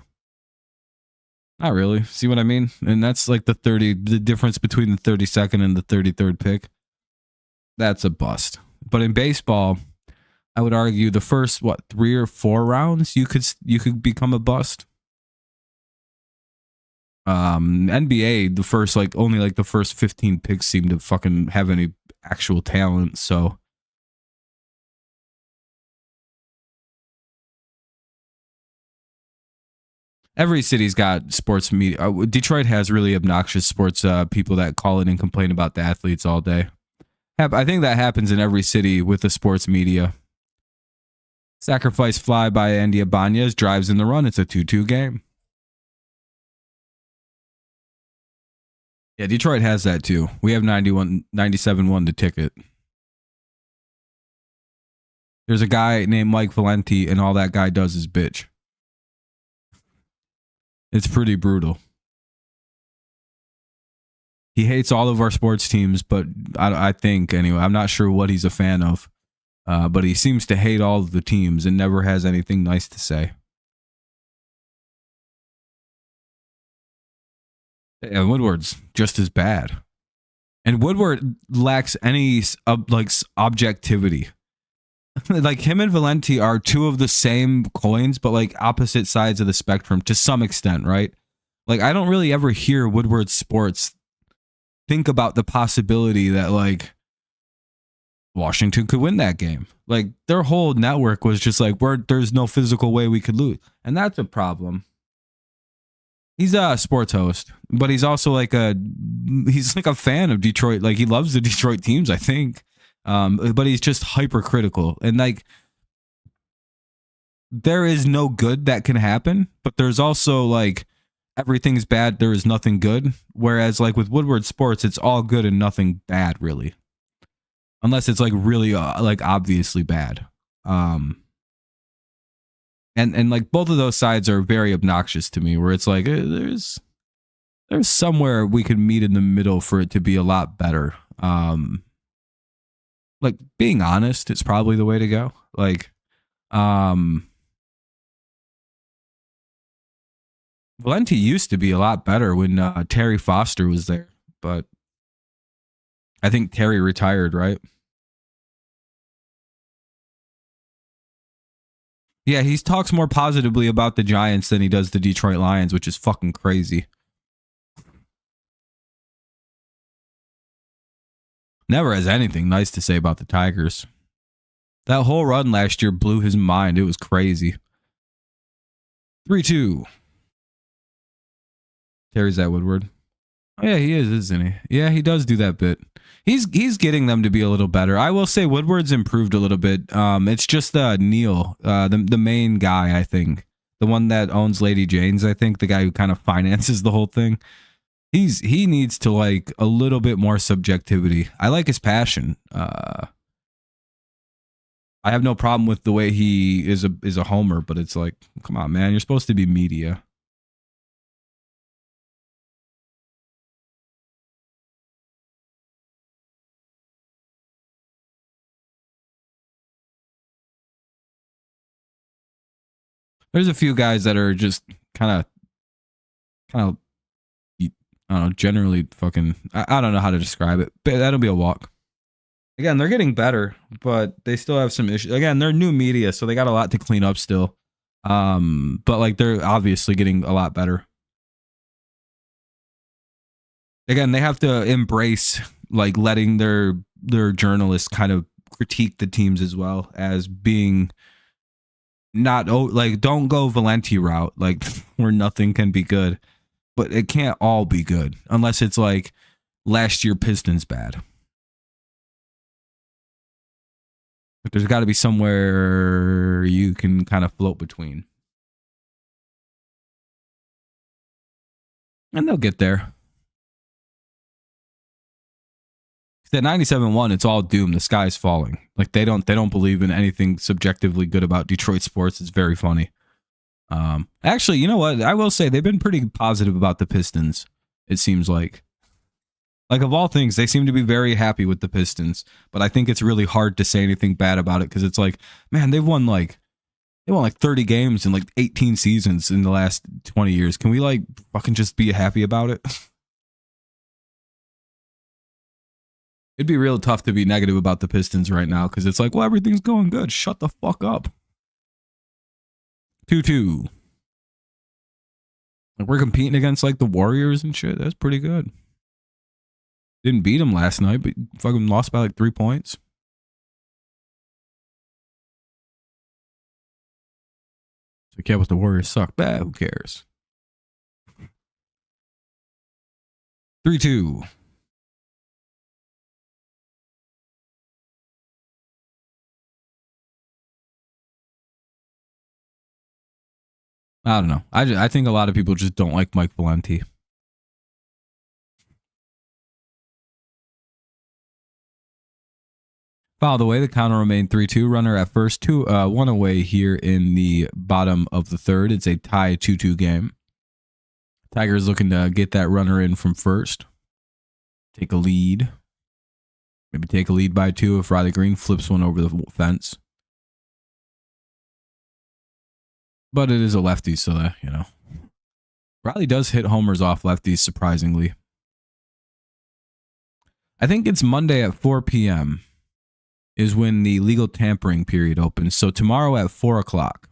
Not really. See what I mean? And that's like the difference between the 32nd and the 33rd pick. That's a bust. But in baseball, I would argue the first 3 or 4 rounds you could become a bust. NBA, only the first 15 picks seem to fucking have any actual talent. So every city's got sports media. Detroit has really obnoxious sports people that call in and complain about the athletes all day. I think that happens in every city with the sports media. Sacrifice fly by Andy Ibanez, drives in the run. It's a 2-2 game. Yeah, Detroit has that too. We have 97-1 the ticket. There's a guy named Mike Valenti, and all that guy does is bitch. It's pretty brutal. He hates all of our sports teams, but I think, anyway, I'm not sure what he's a fan of. But he seems to hate all of the teams and never has anything nice to say. And Woodward's just as bad. And Woodward lacks any like objectivity. Like him and Valenti are two of the same coins, but like opposite sides of the spectrum to some extent, right? Like I don't really ever hear Woodward Sports think about the possibility that like Washington could win that game. Like their whole network was just like, there's no physical way we could lose. And that's a problem. He's a sports host, but he's also like he's like a fan of Detroit. Like he loves the Detroit teams, I think. But he's just hypercritical. And like there is no good that can happen, but there's also like everything's bad, there is nothing good. Whereas like with Woodward Sports, it's all good and nothing bad, really. Unless it's like really like obviously bad. And like both of those sides are very obnoxious to me, where it's like there's somewhere we could meet in the middle for it to be a lot better. Like being honest is probably the way to go. Like Valenti used to be a lot better when Terry Foster was there, but I think Terry retired, right? Yeah, he talks more positively about the Giants than he does the Detroit Lions, which is fucking crazy. Never has anything nice to say about the Tigers. That whole run last year blew his mind. It was crazy. 3-2. Terry's at Woodward. Oh, yeah, he is, isn't he? Yeah, he does do that bit. He's getting them to be a little better. I will say Woodward's improved a little bit. It's just Neil, the main guy, I think. The one that owns Lady Jane's, I think. The guy who kind of finances the whole thing. He needs to like a little bit more subjectivity. I like his passion. I have no problem with the way he is a homer, but it's like, come on, man, you're supposed to be media. There's a few guys that are just kind of, I don't know, generally fucking, I don't know how to describe it, but that'll be a walk. Again, they're getting better, but they still have some issues. Again, they're new media, so they got a lot to clean up still. But like they're obviously getting a lot better. Again, they have to embrace like letting their journalists kind of critique the teams as well as being not like don't go Valenti route like where nothing can be good, but it can't all be good unless it's like last year Pistons bad. But there's got to be somewhere you can kind of float between, and they'll get there. At 97.1, it's all doom. The sky's falling. Like they don't believe in anything subjectively good about Detroit sports. It's very funny. Actually, you know what? I will say they've been pretty positive about the Pistons. It seems like of all things, they seem to be very happy with the Pistons. But I think it's really hard to say anything bad about it because it's like, man, they won like 30 games in like 18 seasons in the last 20 years. Can we like fucking just be happy about it? It'd be real tough to be negative about the Pistons right now because it's like, well, everything's going good. Shut the fuck up. 2-2. Like we're competing against like the Warriors and shit. That's pretty good. Didn't beat them last night, but fucking lost by like 3 points. So yeah, but the Warriors suck. Bad. Who cares? 3-2. I don't know. I think a lot of people just don't like Mike Valenti. Fouled away. The count will remain 3-2. Runner at first. 1 away here in the bottom of the third. It's a tie 2-2 game. Tigers looking to get that runner in from first. Take a lead. Maybe take a lead by 2 if Riley Green flips one over the fence. But it is a lefty, so that, you know. Riley does hit homers off lefties, surprisingly. I think it's Monday at 4 p.m. is when the legal tampering period opens. So tomorrow at 4 o'clock.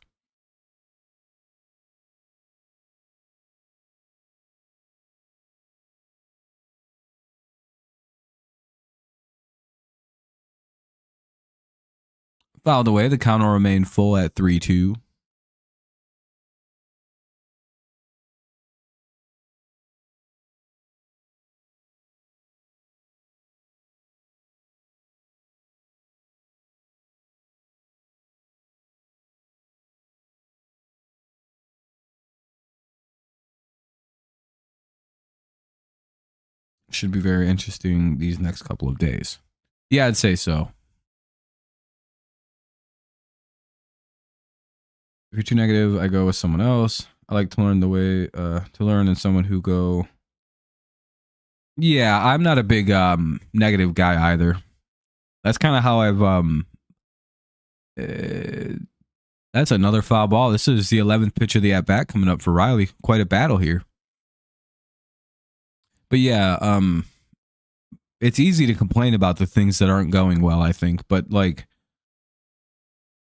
Fouled away. The count will remain full at 3-2. Should be very interesting these next couple of days. Yeah, I'd say so. If you're too negative, I go with someone else. I like to learn the way to learn and someone who go. Yeah, I'm not a big negative guy either. That's kind of how I've that's another foul ball. This is the 11th pitch of the at bat coming up for Riley. Quite a battle here. But yeah, it's easy to complain about the things that aren't going well, I think. But like,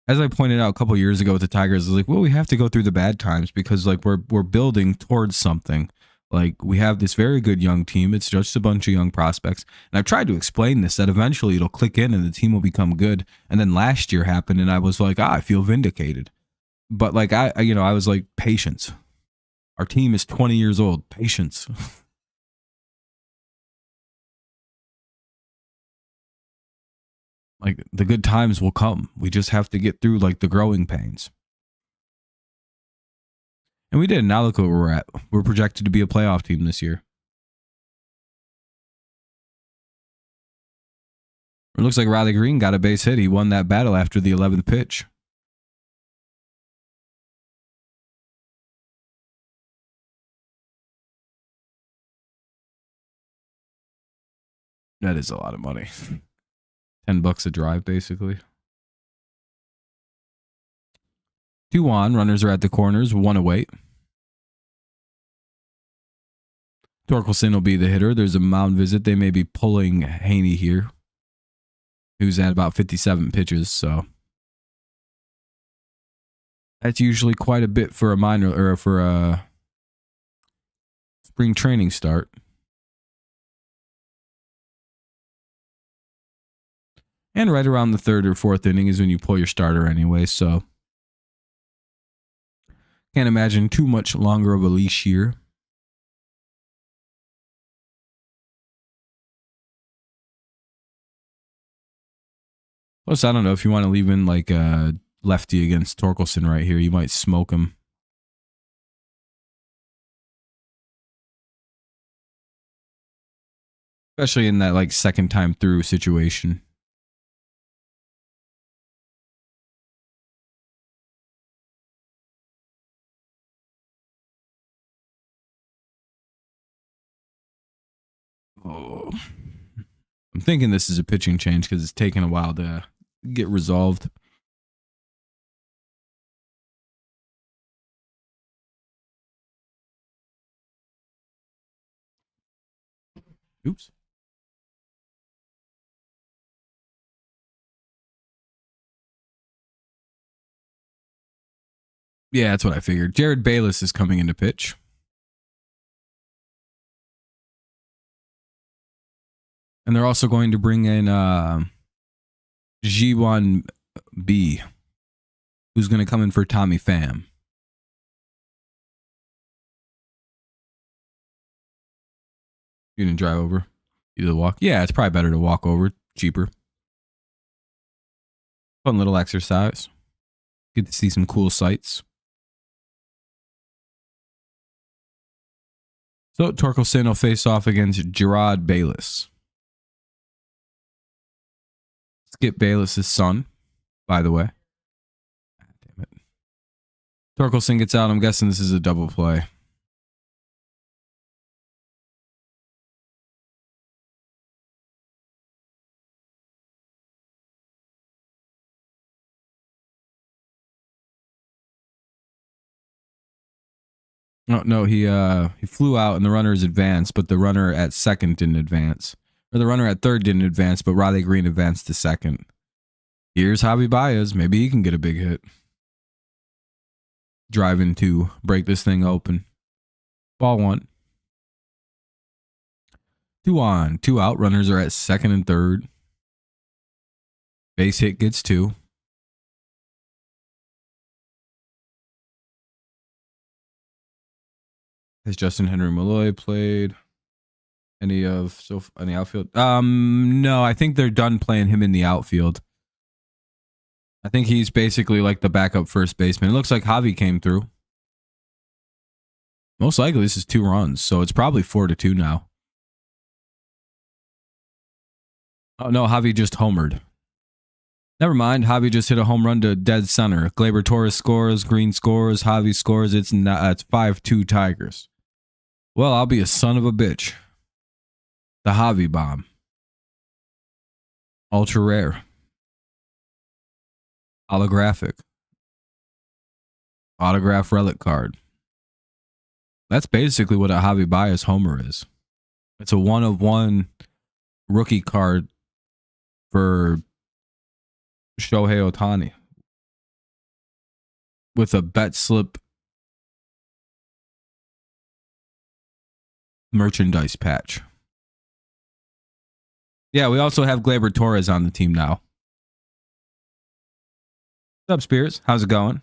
as I pointed out a couple years ago with the Tigers, like, well, we have to go through the bad times because like we're building towards something. Like, we have this very good young team. It's just a bunch of young prospects. And I've tried to explain this, that eventually it'll click in and the team will become good. And then last year happened and I was like, I feel vindicated. But like, I was like, patience. Our team is 20 years old. Patience. Like, the good times will come. We just have to get through like the growing pains. And we did. Now look where we're at. We're projected to be a playoff team this year. It looks like Riley Green got a base hit. He won that battle after the 11th pitch. That is a lot of money. $10 a drive, basically. 2 on. Runners are at the corners. 1 away. Torkelson will be the hitter. There's a mound visit. They may be pulling Haney here, who's at about 57 pitches. So that's usually quite a bit for a minor or for a spring training start. And right around the 3rd or 4th inning is when you pull your starter anyway. So can't imagine too much longer of a leash here. Plus, I don't know if you want to leave in like a lefty against Torkelson right here. You might smoke him. Especially in that like second time through situation. Oh. I'm thinking this is a pitching change because it's taken a while to get resolved. Oops. Yeah, that's what I figured. Jared Bayless is coming into pitch. And they're also going to bring in Jiwon B, who's going to come in for Tommy Pham. You didn't drive over? You did walk? Yeah, it's probably better to walk over. Cheaper. Fun little exercise. Get to see some cool sights. So Torkelson will face off against Gerard Bayless. Skip Bayless's son, by the way. Damn it. Torkelson gets out. I'm guessing this is a double play. No, he flew out and the runner is advanced, but the runner at second didn't advance. Or the runner at third didn't advance, but Riley Green advanced to second. Here's Javi Baez. Maybe he can get a big hit. Driving to break this thing open. Ball one. 2 on, 2 out. Runners are at second and third. Base hit gets 2. Has Justin Henry Malloy played any outfield? No, I think they're done playing him in the outfield. I think he's basically like the backup first baseman. It looks like Javi came through. Most likely this is 2 runs, so it's probably 4-2 now. Oh no, Javi just homered. Never mind, Javi just hit a home run to dead center. Gleyber Torres scores, Green scores, Javi scores. It's 5-2 Tigers. Well, I'll be a son of a bitch. The Javi bomb. Ultra rare. Holographic. Autograph relic card. That's basically what a Javi Baez homer is. It's a 1-of-1 rookie card for Shohei Ohtani with a bet slip merchandise patch. Yeah, we also have Gleyber Torres on the team now. What's up, Spears? How's it going?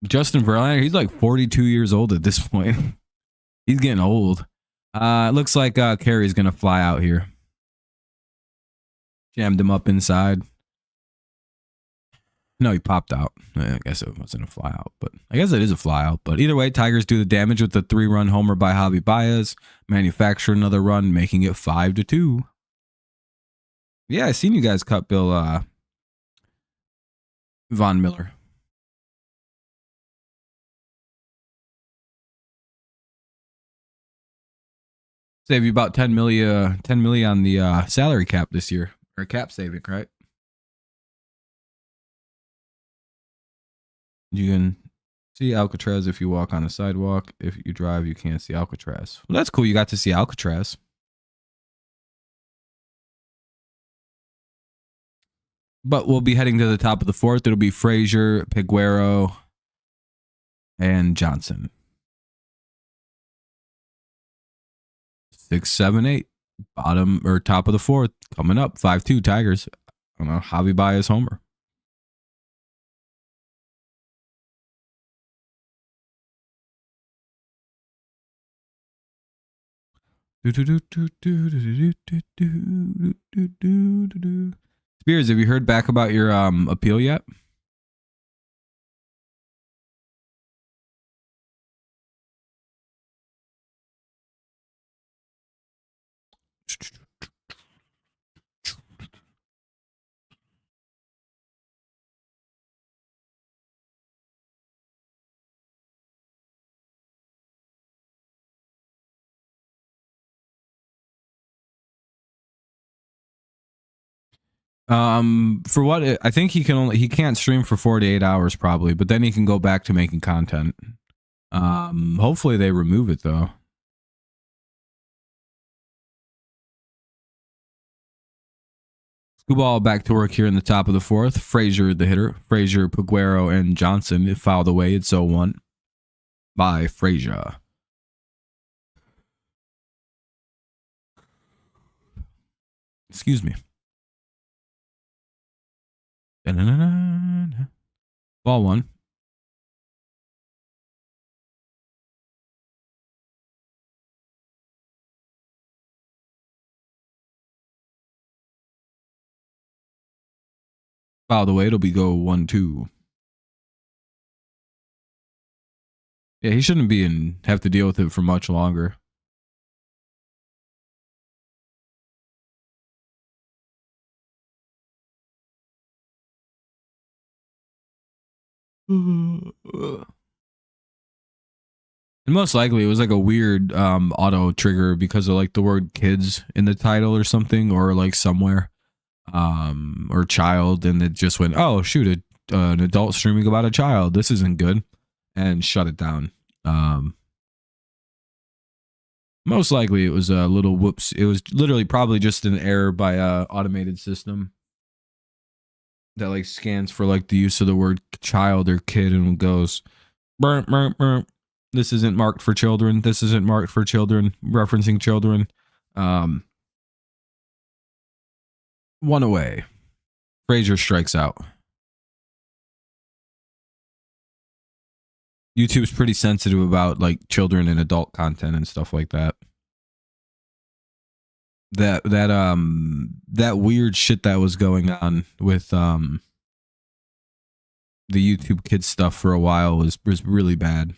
Justin Verlander, he's like 42 years old at this point. He's getting old. It looks like Carey's going to fly out here. Jammed him up inside. No, he popped out. I guess it wasn't a fly out, but I guess it is a fly out. But either way, Tigers do the damage with the 3-run homer by Javi Baez. Manufacture another run, making it 5-2. Yeah, I seen you guys cut Bill Von Miller. Save you about 10 million on the salary cap this year, or cap saving, right? You can see Alcatraz if you walk on the sidewalk. If you drive, you can't see Alcatraz. Well, that's cool. You got to see Alcatraz. But we'll be heading to the top of the 4th. It'll be Frazier, Piguero, and Johnson. 6, 7, 8. Bottom or top of the 4th. Coming up. 5-2 Tigers. I don't know. Javi Baez homer. Spears, have you heard back about your appeal yet? For what I think he can't stream for 48 hours probably, but then he can go back to making content. Hopefully they remove it though. Scuball back to work here in the top of the 4th. Frazier, the hitter. Frazier, Piguero, and Johnson fouled away. It's 0-1 by Frazier. Excuse me. Ball 1. Fouled away. It'll be go 1-2. Yeah, he shouldn't have to deal with it for much longer. And most likely it was like a weird auto trigger because of like the word kids in the title or something, or like somewhere, or child, and it just went, oh shoot, an adult streaming about a child, this isn't good, and shut it down. Most likely it was a little whoops. It was literally probably just an error by a automated system that like scans for like the use of the word child or kid and goes, burp, burp, burp. This isn't marked for children. This isn't marked for children, referencing children. One away. Fraser strikes out. YouTube's pretty sensitive about like children and adult content and stuff like that. That weird shit that was going on with the YouTube kids stuff for a while was really bad.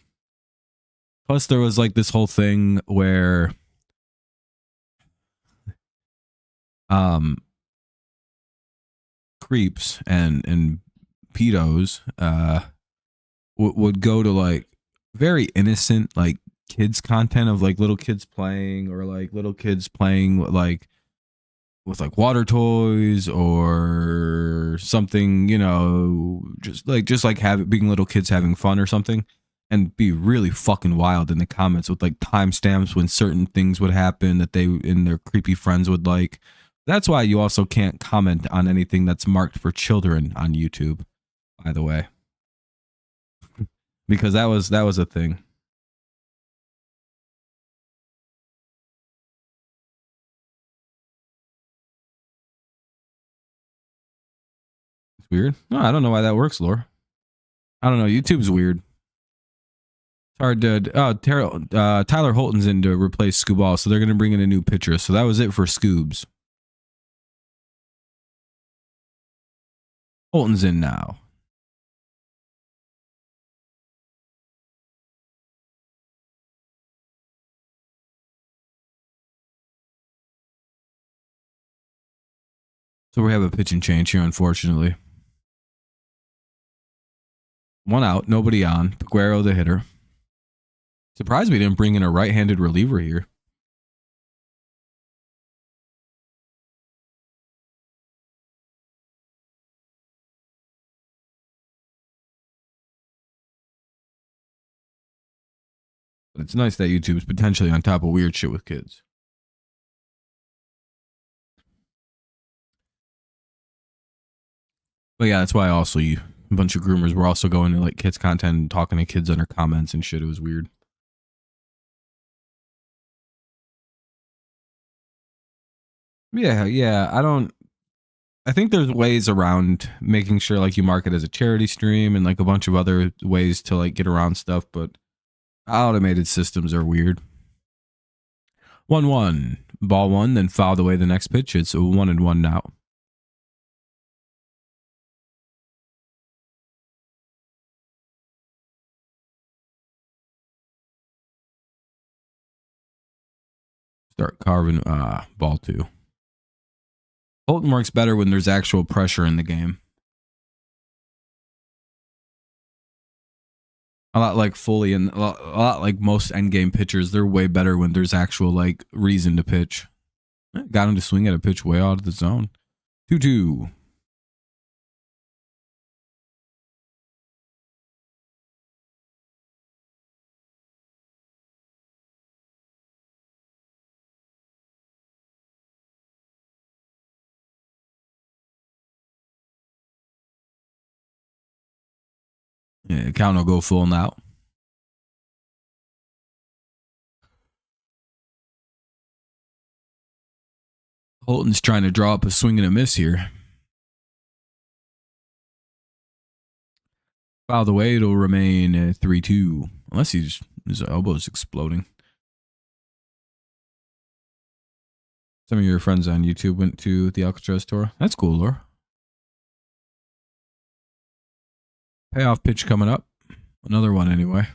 Plus there was like this whole thing where creeps and pedos would go to like very innocent like kids content of like little kids playing, or like little kids playing like with like water toys or something, you know, just like being little kids having fun or something, and be really fucking wild in the comments with like timestamps when certain things would happen that they and their creepy friends would like. That's why you also can't comment on anything that's marked for children on YouTube, by the way. Because that was a thing. It's weird. No, I don't know why that works, Lore. I don't know. YouTube's weird. It's hard to. Tyler Holton's in to replace Scooball, so they're going to bring in a new pitcher. So that was it for Scoobs. Holton's in now. So we have a pitch and change here, unfortunately. One out, nobody on. Peguero, the hitter. Surprised we didn't bring in a right-handed reliever here. But it's nice that YouTube's potentially on top of weird shit with kids. But yeah, that's why also a bunch of groomers were also going to like kids content and talking to kids under comments and shit. It was weird. Yeah. I think there's ways around making sure like you mark it as a charity stream and like a bunch of other ways to like get around stuff, but automated systems are weird. 1-1. Ball one, then fouled away the next pitch. It's 1-1 now. Start carving ball two. Holton works better when there's actual pressure in the game. A lot like Foley and a lot like most endgame pitchers, they're way better when there's actual like reason to pitch. Got him to swing at a pitch way out of the zone. 2-2. Yeah, count will go full now. Holton's trying to draw up a swing and a miss here. Fouled away, it'll remain 3-2. Unless his elbow's exploding. Some of your friends on YouTube went to the Alcatraz tour. That's cool, Laura. Payoff pitch coming up. Another one anyway.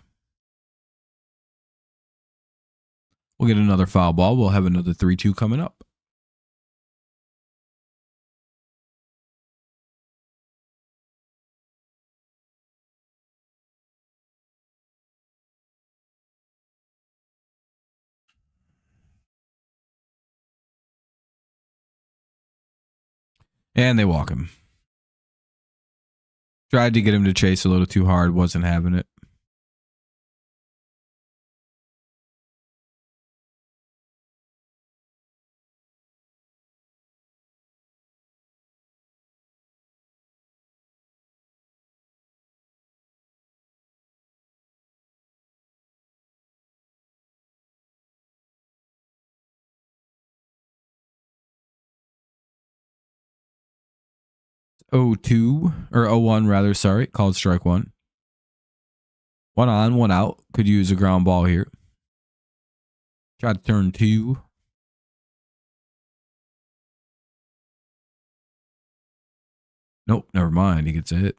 We'll get another foul ball. We'll have another 3-2 coming up. And they walk him. Tried to get him to chase a little too hard. Wasn't having it. O2 or O1 rather, sorry, called strike one. One on, one out. Could use a ground ball here. Try to turn two. Nope, never mind. He gets a hit.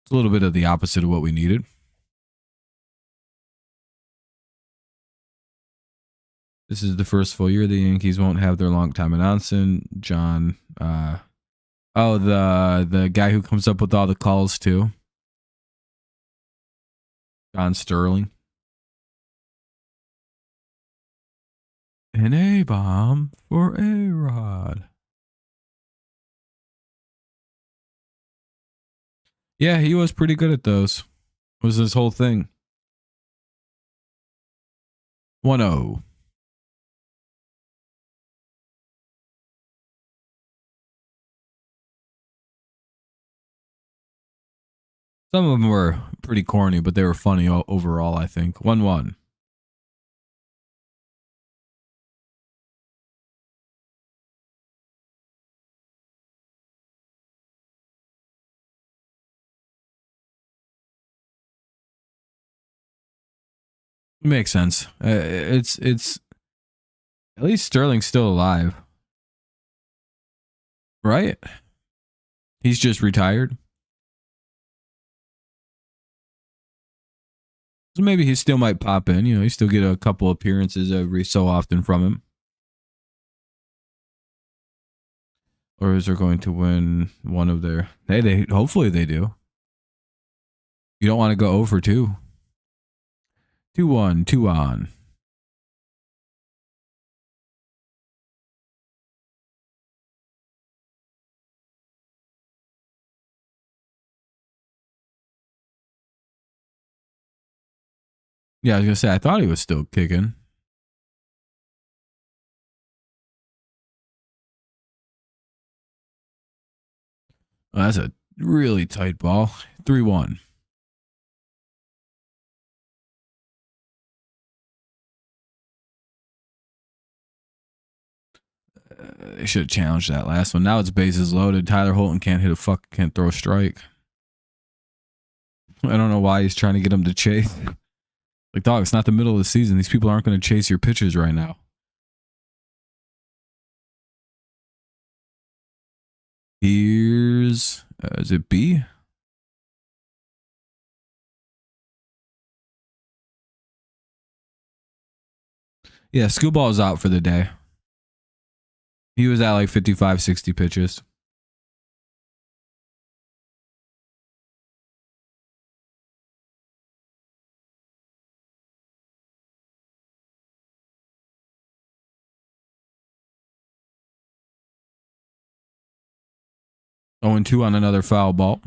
It's a little bit of the opposite of what we needed. This is the first full year the Yankees won't have their longtime announcing, John. The guy who comes up with all the calls too, John Sterling. An A-bomb for A-Rod. Yeah, he was pretty good at those. Was his whole thing. 1-0. Some of them were pretty corny, but they were funny overall, I think. 1-1. Makes sense. It's at least Sterling's still alive. Right? He's just retired. So maybe he still might pop in. You still get a couple appearances every so often from him. Or is there going to win one of their... They hopefully they do. You don't want to go over 2. 2-1, 2 on. Yeah, I was gonna say I thought he was still kicking. Well, that's a really tight ball. 3-1. They should have challenged that last one. Now it's bases loaded. Tyler Holton can't throw a strike. I don't know why he's trying to get him to chase. Like, dog, it's not the middle of the season. These people aren't going to chase your pitches right now. Here's, is it B? Yeah, Screwball is out for the day. He was at like 55, 60 pitches. Oh, and 2 on another foul ball.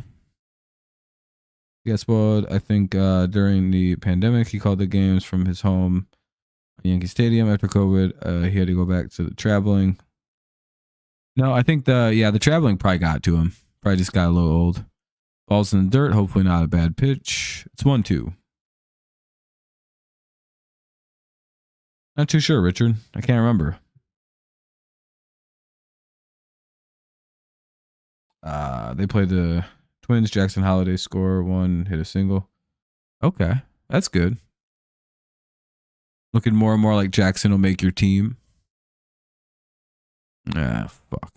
Guess what? I think during the pandemic, he called the games from his home, Yankee Stadium. After COVID, he had to go back to the traveling. No, I think the traveling probably got to him. Probably just got a little old. Ball's in the dirt. Hopefully not a bad pitch. It's 1-2. Not too sure, Richard. I can't remember. They played the Twins. Jackson Holiday score 1, hit a single. Okay, that's good. Looking more and more like Jackson will make your team. Ah, fuck.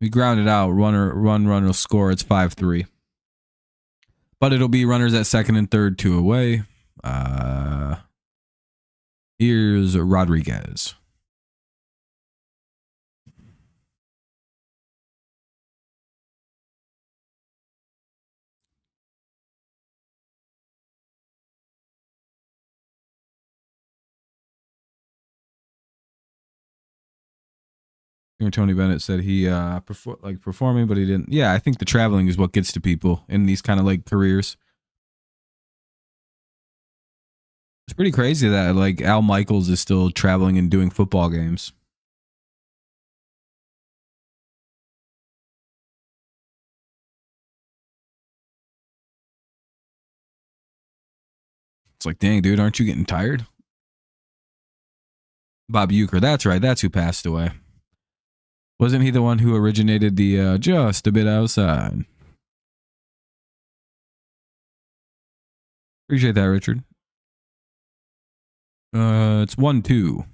We grounded out. Runner will score. It's 5-3. But it'll be runners at second and third, 2 away. Here's Rodriguez. Tony Bennett said he performing, but he didn't. Yeah, I think the traveling is what gets to people in these kind of like careers. It's pretty crazy that like Al Michaels is still traveling and doing football games. It's like, dang, dude, aren't you getting tired? Bob Uecker, that's right. That's who passed away. Wasn't he the one who originated the just a bit outside? Appreciate that, Richard. It's 1-2.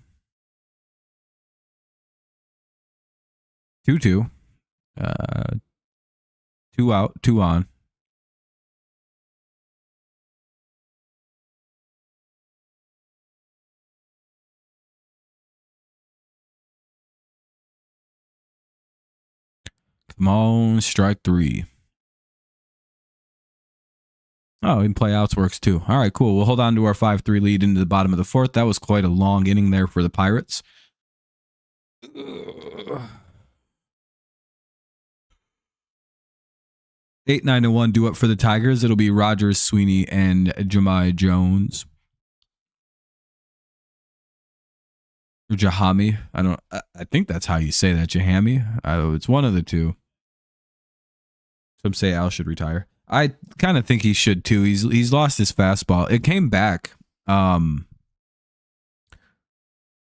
2-2. 2 out, 2 on. Come on, strike 3. Oh, and play outs works too. All right, cool. We'll hold on to our 5-3 lead into the bottom of the 4th. That was quite a long inning there for the Pirates. 8-9-1 due up for the Tigers. It'll be Rogers, Sweeney, and Jahmai Jones. Or Jahami. I think that's how you say that. Jahami. It's one of the two. Some say Al should retire. I kind of think he should too. He's lost his fastball. It came back.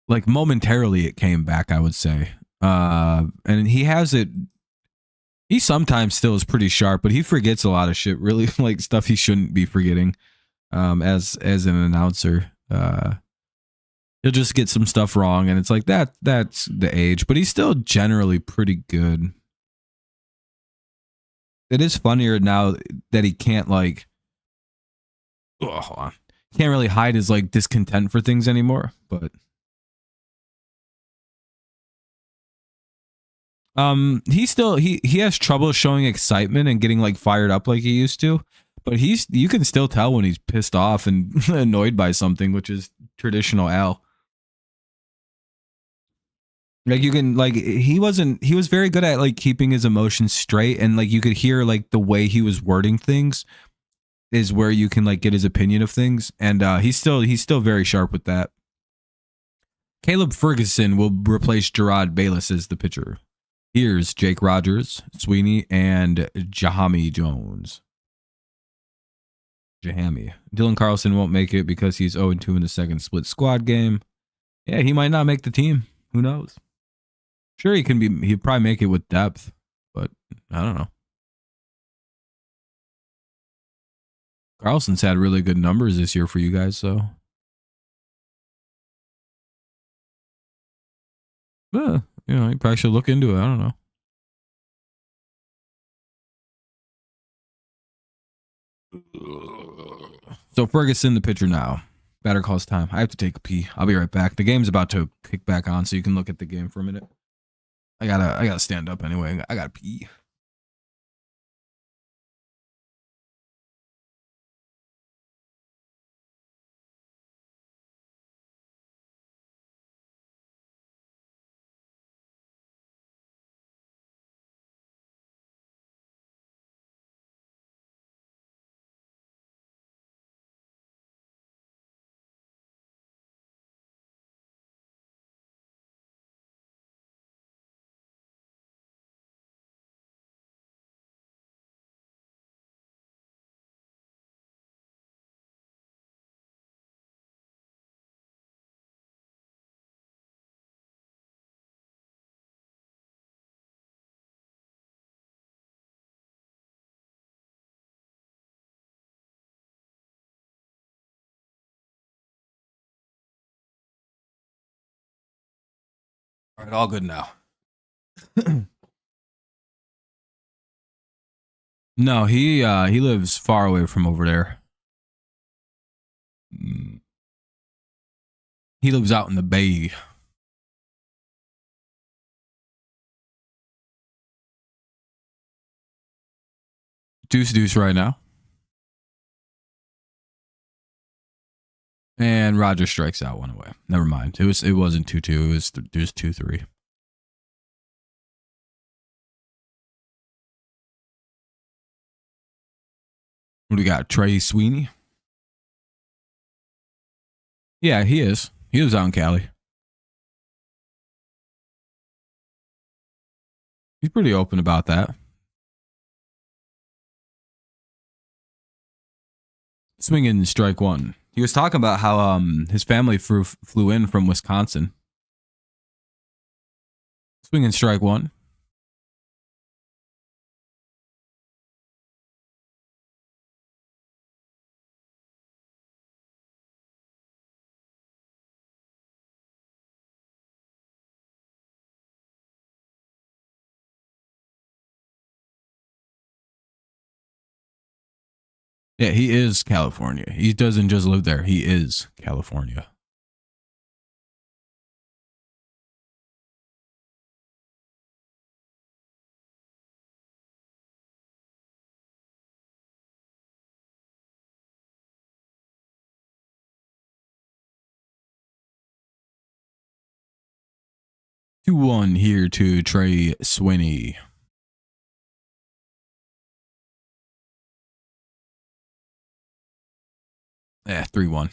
Like momentarily it came back, I would say. And he has it. He sometimes still is pretty sharp, but he forgets a lot of shit, really, like stuff he shouldn't be forgetting. As an announcer, he'll just get some stuff wrong, and it's like that's the age, but he's still generally pretty good. It is funnier now that he can't like, hold on, can't really hide his like discontent for things anymore. But he has trouble showing excitement and getting like fired up like he used to. But you can still tell when he's pissed off and annoyed by something, which is traditional Al. Like you can like he was very good at like keeping his emotions straight, and like you could hear like the way he was wording things is where you can like get his opinion of things, and he's still very sharp with that. Caleb Ferguson will replace Gerard Bayless as the pitcher. Here's Jake Rogers, Sweeney, and Jahami Jones. Jahami. Dylan Carlson won't make it because he's 0-2 in the second split squad game. Yeah, he might not make the team. Who knows? Sure, he'd probably make it with depth, but I don't know. Carlson's had really good numbers this year for you guys, so. You know, you probably should look into it. I don't know. So Ferguson, the pitcher now. Batter calls time. I have to take a pee. I'll be right back. The game's about to kick back on, so you can look at the game for a minute. I gotta stand up anyway. I gotta pee. All right, all good now. No, he lives far away from over there. He lives out in the bay. Deuce right now. And Roger strikes out one away. Never mind. It wasn't 2-2. It was 2-3. What do we got? Trey Sweeney? Yeah, he is. He was out in Cali. He's pretty open about that. Swinging strike one. He was talking about how his family flew in from Wisconsin. Swinging strike one. Yeah, he is California. He doesn't just live there. He is California. Two one here to Trey Sweeney. Yeah, 3-1.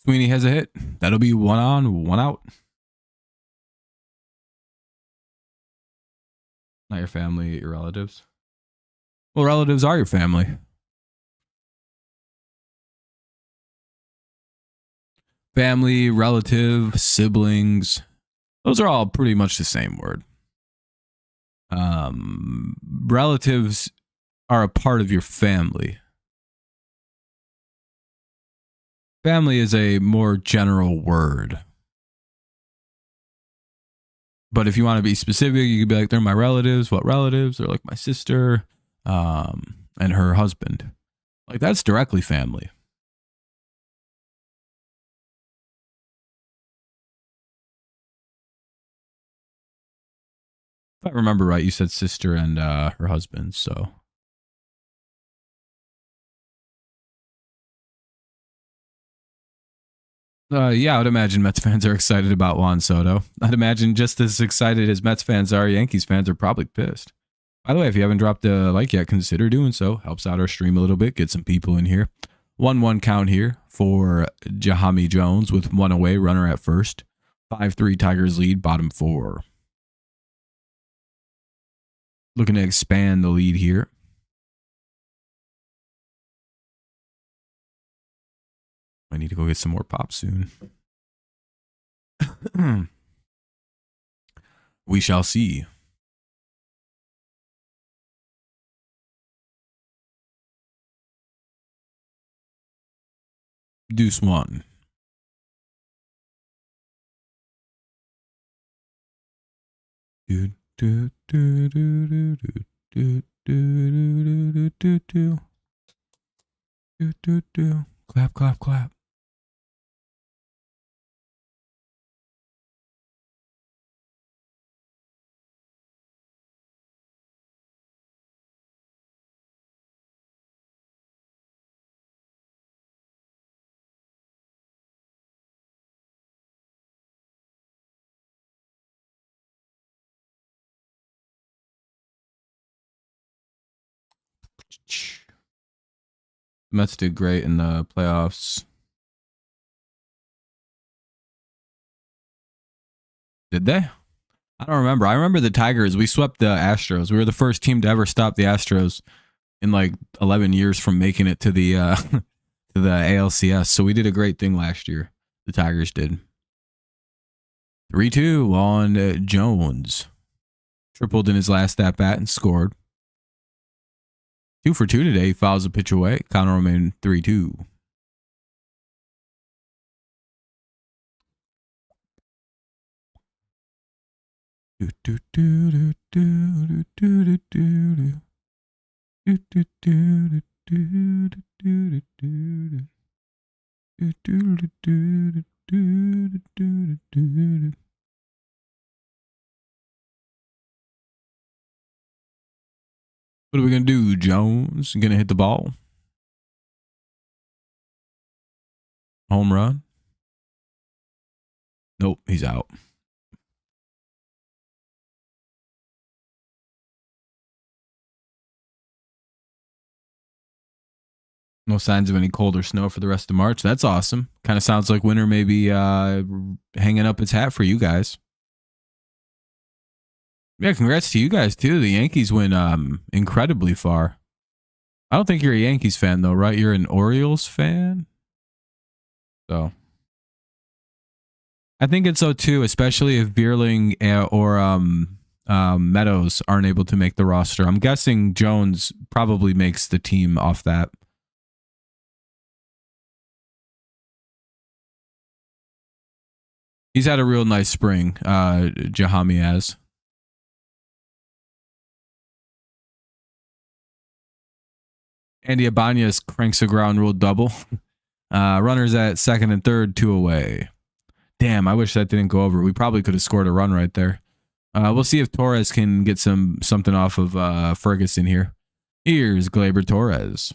Sweeney has a hit. That'll be 1 on, 1 out. Not your family, your relatives. Well, relatives are your family. Family, relative, siblings. Those are all pretty much the same word. Relatives are a part of your family. Family is a more general word. But if you want to be specific, you could be like, they're my relatives. What relatives? They're like my sister and her husband. Like, that's directly family. If I remember right, you said sister and her husband, so. Yeah, I would imagine Mets fans are excited about Juan Soto. I'd imagine just as excited as Mets fans are, Yankees fans are probably pissed. By the way, if you haven't dropped a like yet, consider doing so. Helps out our stream a little bit, get some people in here. 1-1 count here for Jahami Jones with 1 away, runner at first. 5-3 Tigers lead, bottom 4. Looking to expand the lead here. I need to go get some more pop soon. We shall see. Deuce 1. Do do do do do do do do do do do. Clap clap clap. Mets did great in the playoffs. Did they? I don't remember. I remember the Tigers. We swept the Astros. We were the first team to ever stop the Astros in like 11 years from making it to the to the ALCS. So we did a great thing last year. The Tigers did. 3-2 on Jones. Tripled in his last at bat and scored. 2 for 2 today. He fouls a pitch away. Counter remain 3-2. Do do do do do do do do do do do do do do do do do. Jones gonna hit the ball. Home run. Nope, he's out. No signs of any cold or snow for the rest of March. That's awesome. Kind of sounds like winter may be hanging up its hat for you guys. Yeah, congrats to you guys too. The Yankees went incredibly far. I don't think you're a Yankees fan though, right? You're an Orioles fan. So I think it's so too, especially if Bierling or Meadows aren't able to make the roster. I'm guessing Jones probably makes the team off that. He's had a real nice spring, Jahami has. Andy Ibanez cranks a ground rule double. Runners at second and third, 2 away. Damn, I wish that didn't go over. We probably could have scored a run right there. We'll see if Torres can get something off of Ferguson here. Here's Gleyber Torres.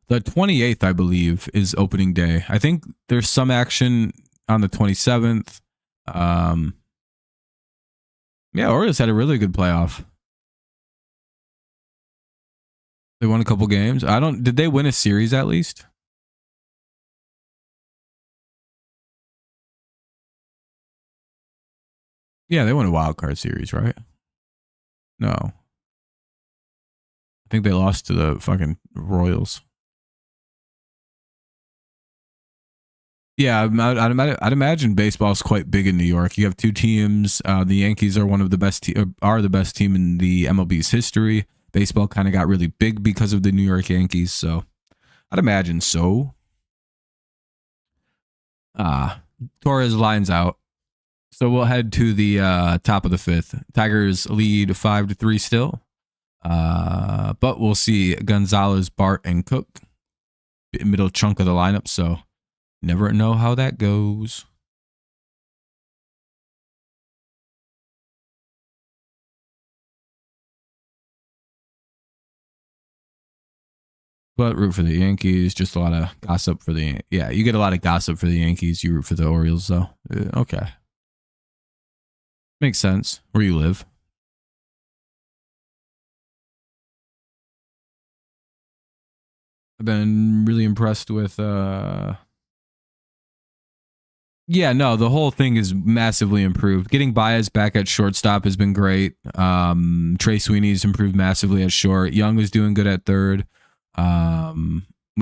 The 28th, I believe, is opening day. I think there's some action on the 27th. Yeah, Orioles had a really good playoff. They won a couple games. Did they win a series at least? Yeah, they won a wild card series, right? No. I think they lost to the fucking Royals. Yeah, I'd imagine baseball's quite big in New York. You have two teams. The Yankees are one of the best are the best team in the MLB's history. Baseball kind of got really big because of the New York Yankees, so I'd imagine so. Torres lines out. So we'll head to the top of the 5th. Tigers lead 5-3 still. But we'll see Gonzalez, Bart, and Cook. Middle chunk of the lineup, so never know how that goes. But root for the Yankees. Just a lot of gossip for the... Yeah, you get a lot of gossip for the Yankees. You root for the Orioles, though. Okay. Makes sense. Where you live. I've been really impressed with... Yeah, no, the whole thing is massively improved. Getting Baez back at shortstop has been great. Trey Sweeney's improved massively at short. Young is doing good at third.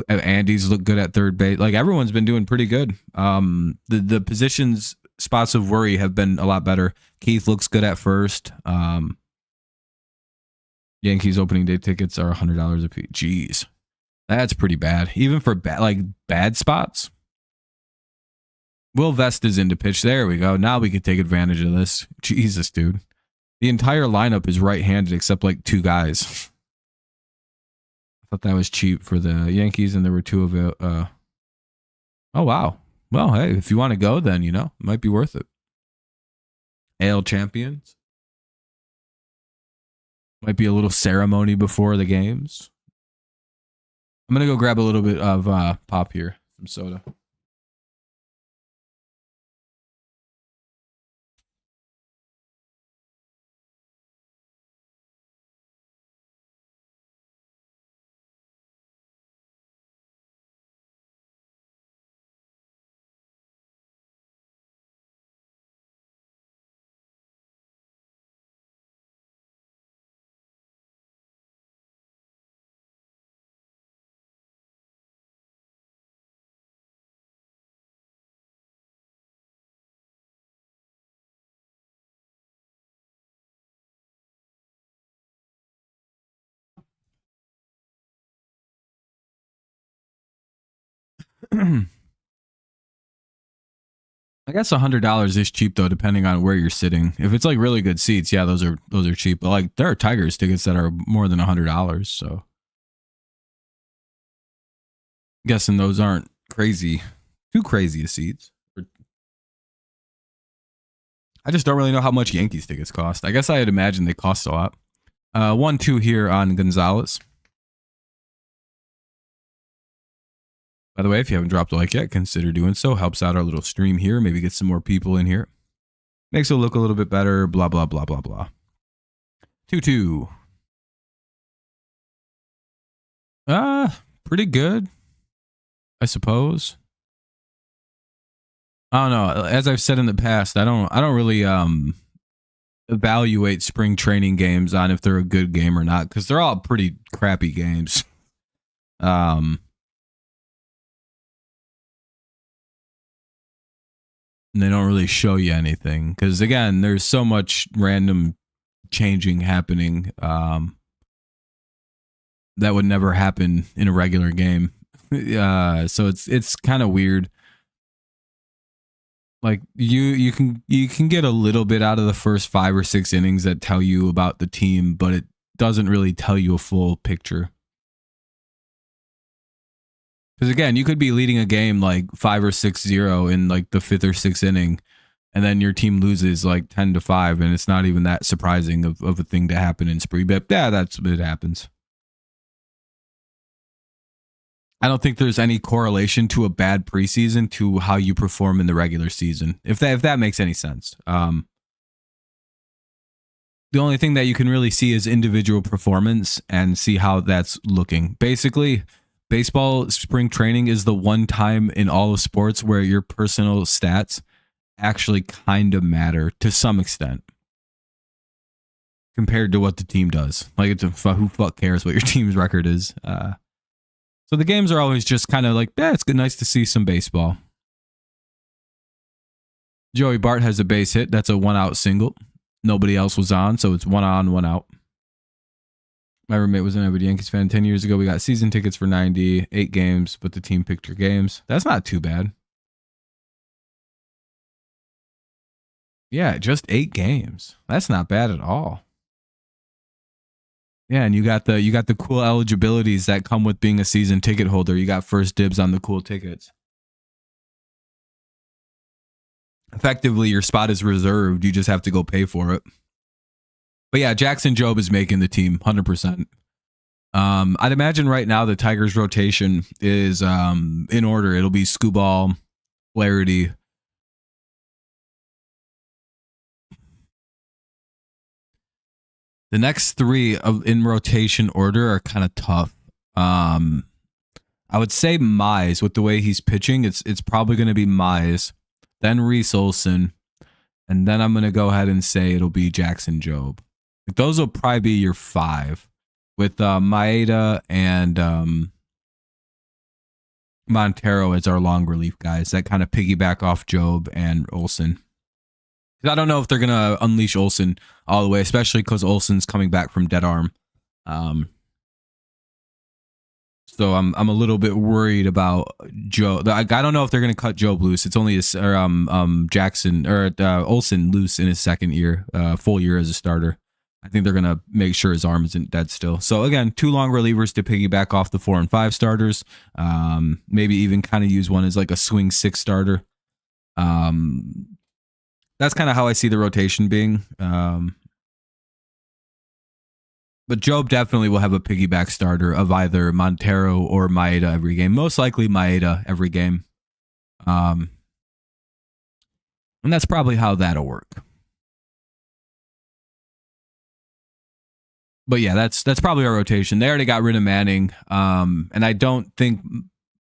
Andy's looked good at third base. Like, everyone's been doing pretty good. The positions, spots of worry have been a lot better. Keith looks good at first. Yankees opening day tickets are $100 a piece. Jeez, that's pretty bad. Even for bad spots. Will Vest is in to pitch. There we go. Now we can take advantage of this. Jesus, dude. The entire lineup is right-handed except like 2 guys. I thought that was cheap for the Yankees, and there were 2 of it. Oh, wow. Well, hey, if you want to go, then, it might be worth it. AL champions. Might be a little ceremony before the games. I'm going to go grab a little bit of pop here. Some soda. I guess $100 is cheap though, depending on where you're sitting. If it's like really good seats, yeah, those are cheap. But like, there are Tigers tickets that are more than $100. So, I'm guessing those aren't too crazy of seats. I just don't really know how much Yankees tickets cost. I guess I'd imagine they cost a lot. 1-2 here on Gonzalez. By the way, if you haven't dropped a like yet, consider doing so. Helps out our little stream here. Maybe get some more people in here. Makes it look a little bit better. Blah, blah, blah, blah, blah. 2-2. Pretty good, I suppose. I don't know. As I've said in the past, I don't really evaluate spring training games on if they're a good game or not, because they're all pretty crappy games. And they don't really show you anything, because again, there's so much random changing happening that would never happen in a regular game. So it's kind of weird. Like you can get a little bit out of the first 5 or 6 innings that tell you about the team, but it doesn't really tell you a full picture. Because again, you could be leading a game like 5 or 6-0 in like the 5th or 6th inning, and then your team loses like 10-5, and it's not even that surprising of a thing to happen in spring. But yeah, that's what happens. I don't think there's any correlation to a bad preseason to how you perform in the regular season, if that makes any sense. The only thing that you can really see is individual performance and see how that's looking. Basically, baseball spring training is the one time in all of sports where your personal stats actually kind of matter to some extent compared to what the team does. Like, it's who fuck cares what your team's record is. So the games are always just kind of like, yeah, it's good, nice to see some baseball. Joey Bart has a base hit. That's a 1-out single. Nobody else was on, so it's 1 on, 1 out. My roommate was an avid Yankees fan 10 years ago. We got season tickets for 98 games, but the team picked your games. That's not too bad. Yeah, just 8 games. That's not bad at all. Yeah, and you got the cool eligibilities that come with being a season ticket holder. You got first dibs on the cool tickets. Effectively, your spot is reserved. You just have to go pay for it. But yeah, Jackson Jobe is making the team 100%. I'd imagine right now the Tigers rotation is in order. It'll be Skubal, Flaherty. The next 3 in rotation order are kind of tough. I would say Mize, with the way he's pitching, it's probably going to be Mize, then Reese Olson, and then I'm going to go ahead and say it'll be Jackson Jobe. Those will probably be your 5, with Maeda and Montero as our long relief guys that kind of piggyback off Jobe and Olson. I don't know if they're going to unleash Olson all the way, especially because Olson's coming back from dead arm. So I'm a little bit worried about Joe. I don't know if they're going to cut Jobe loose. It's only Jackson or Olson loose in his second year, full year as a starter. I think they're going to make sure his arm isn't dead still. So again, 2 long relievers to piggyback off the 4 and 5 starters. Maybe even kind of use one as like a swing 6 starter. That's kind of how I see the rotation being. But Jobe definitely will have a piggyback starter of either Montero or Maeda every game. Most likely Maeda every game. And that's probably how that'll work. But yeah, that's probably our rotation. They already got rid of Manning. And I don't think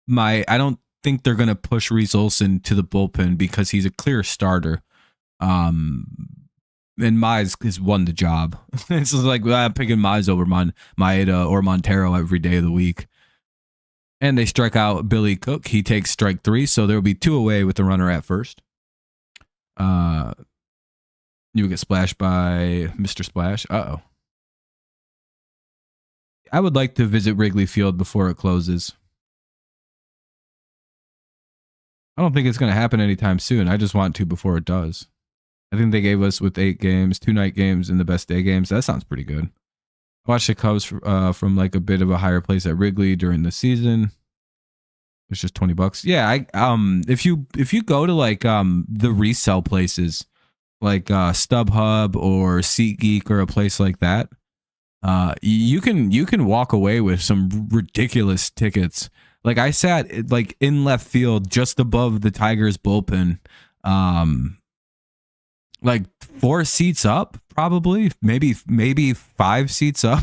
they're going to push Reese Olson to the bullpen because he's a clear starter. And Mize has won the job. It's like I'm picking Mize over Maeda or Montero every day of the week. And they strike out Billy Cook. He takes strike 3, so there will be 2 away with the runner at first. You get splashed by Mr. Splash. Uh-oh. I would like to visit Wrigley Field before it closes. I don't think it's going to happen anytime soon. I just want to before it does. I think they gave us with 8 games, 2 night games, and the best day games. That sounds pretty good. I watched the Cubs from like a bit of a higher place at Wrigley during the season. It's just $20. Yeah, if you go to like the resale places like StubHub or SeatGeek or a place like that, You can walk away with some ridiculous tickets. Like I sat like in left field just above the Tigers bullpen, like 4 seats up, probably maybe 5 seats up,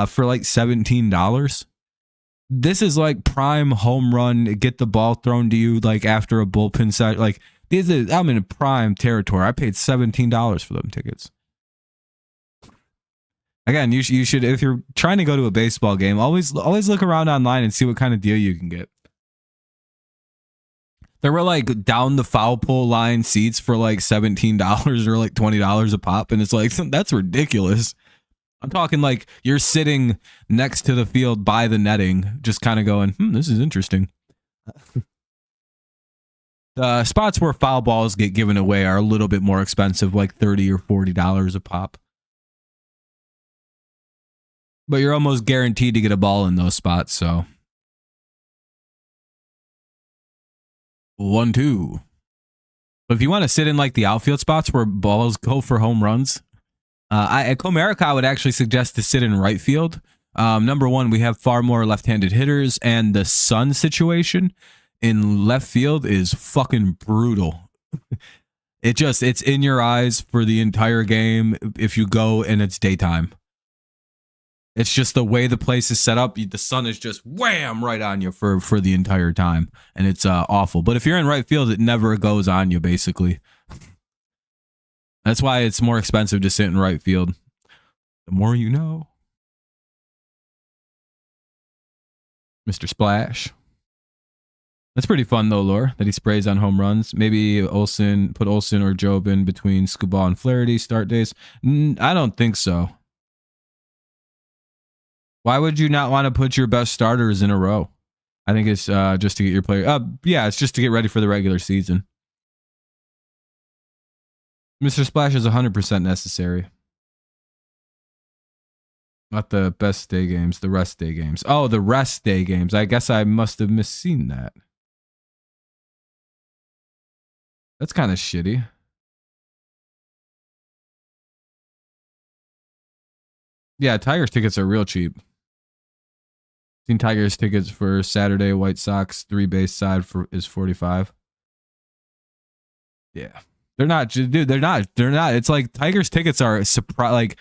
for like $17. This is like prime home run, get the ball thrown to you like after a bullpen side. Like I'm in a prime territory. I paid $17 for them tickets. Again, you should, if you're trying to go to a baseball game, always look around online and see what kind of deal you can get. There were like down the foul pole line seats for like $17 or like $20 a pop, and it's like, that's ridiculous. I'm talking like you're sitting next to the field by the netting, just kind of going, this is interesting. The spots where foul balls get given away are a little bit more expensive, like $30 or $40 a pop. But you're almost guaranteed to get a ball in those spots, so. 1-2. But if you want to sit in like the outfield spots where balls go for home runs, at Comerica, I would actually suggest to sit in right field. Number one, we have far more left-handed hitters, and the sun situation in left field is fucking brutal. It's in your eyes for the entire game if you go and it's daytime. It's just the way the place is set up. The sun is just wham right on you for the entire time, and it's awful. But if you're in right field, it never goes on you, basically. That's why it's more expensive to sit in right field. The more you know. Mr. Splash. That's pretty fun, though, Lore, that he sprays on home runs. Maybe put Olsen or Job in between Scuball and Flaherty start days. I don't think so. Why would you not want to put your best starters in a row? I think it's just to get your player. Yeah, it's just to get ready for the regular season. Mr. Splash is 100% necessary. Not the best day games, the rest day games. Oh, the rest day games. I guess I must have misseen that. That's kind of shitty. Yeah, Tigers tickets are real cheap. Seen Tigers tickets for Saturday White Sox 3 base side is $45. Yeah. They're not, dude. They're not. It's like Tigers tickets are like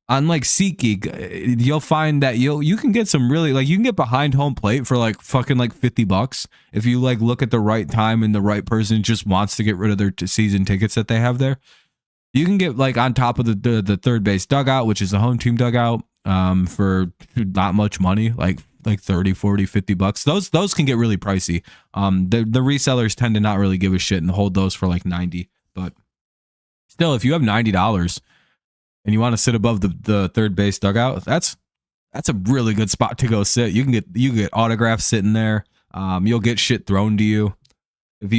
on like SeatGeek. You'll find that you can get some really, like, you can get behind home plate for like fucking like $50 if you like look at the right time and the right person just wants to get rid of their season tickets that they have there. You can get like on top of the third base dugout, which is the home team dugout, for not much money, like 30, 40, $50. Those can get really pricey. The resellers tend to not really give a shit and hold those for like 90. But still, if you have $90 and you want to sit above the third base dugout, that's a really good spot to go sit. You can get autographs sitting there. You'll get shit thrown to you. If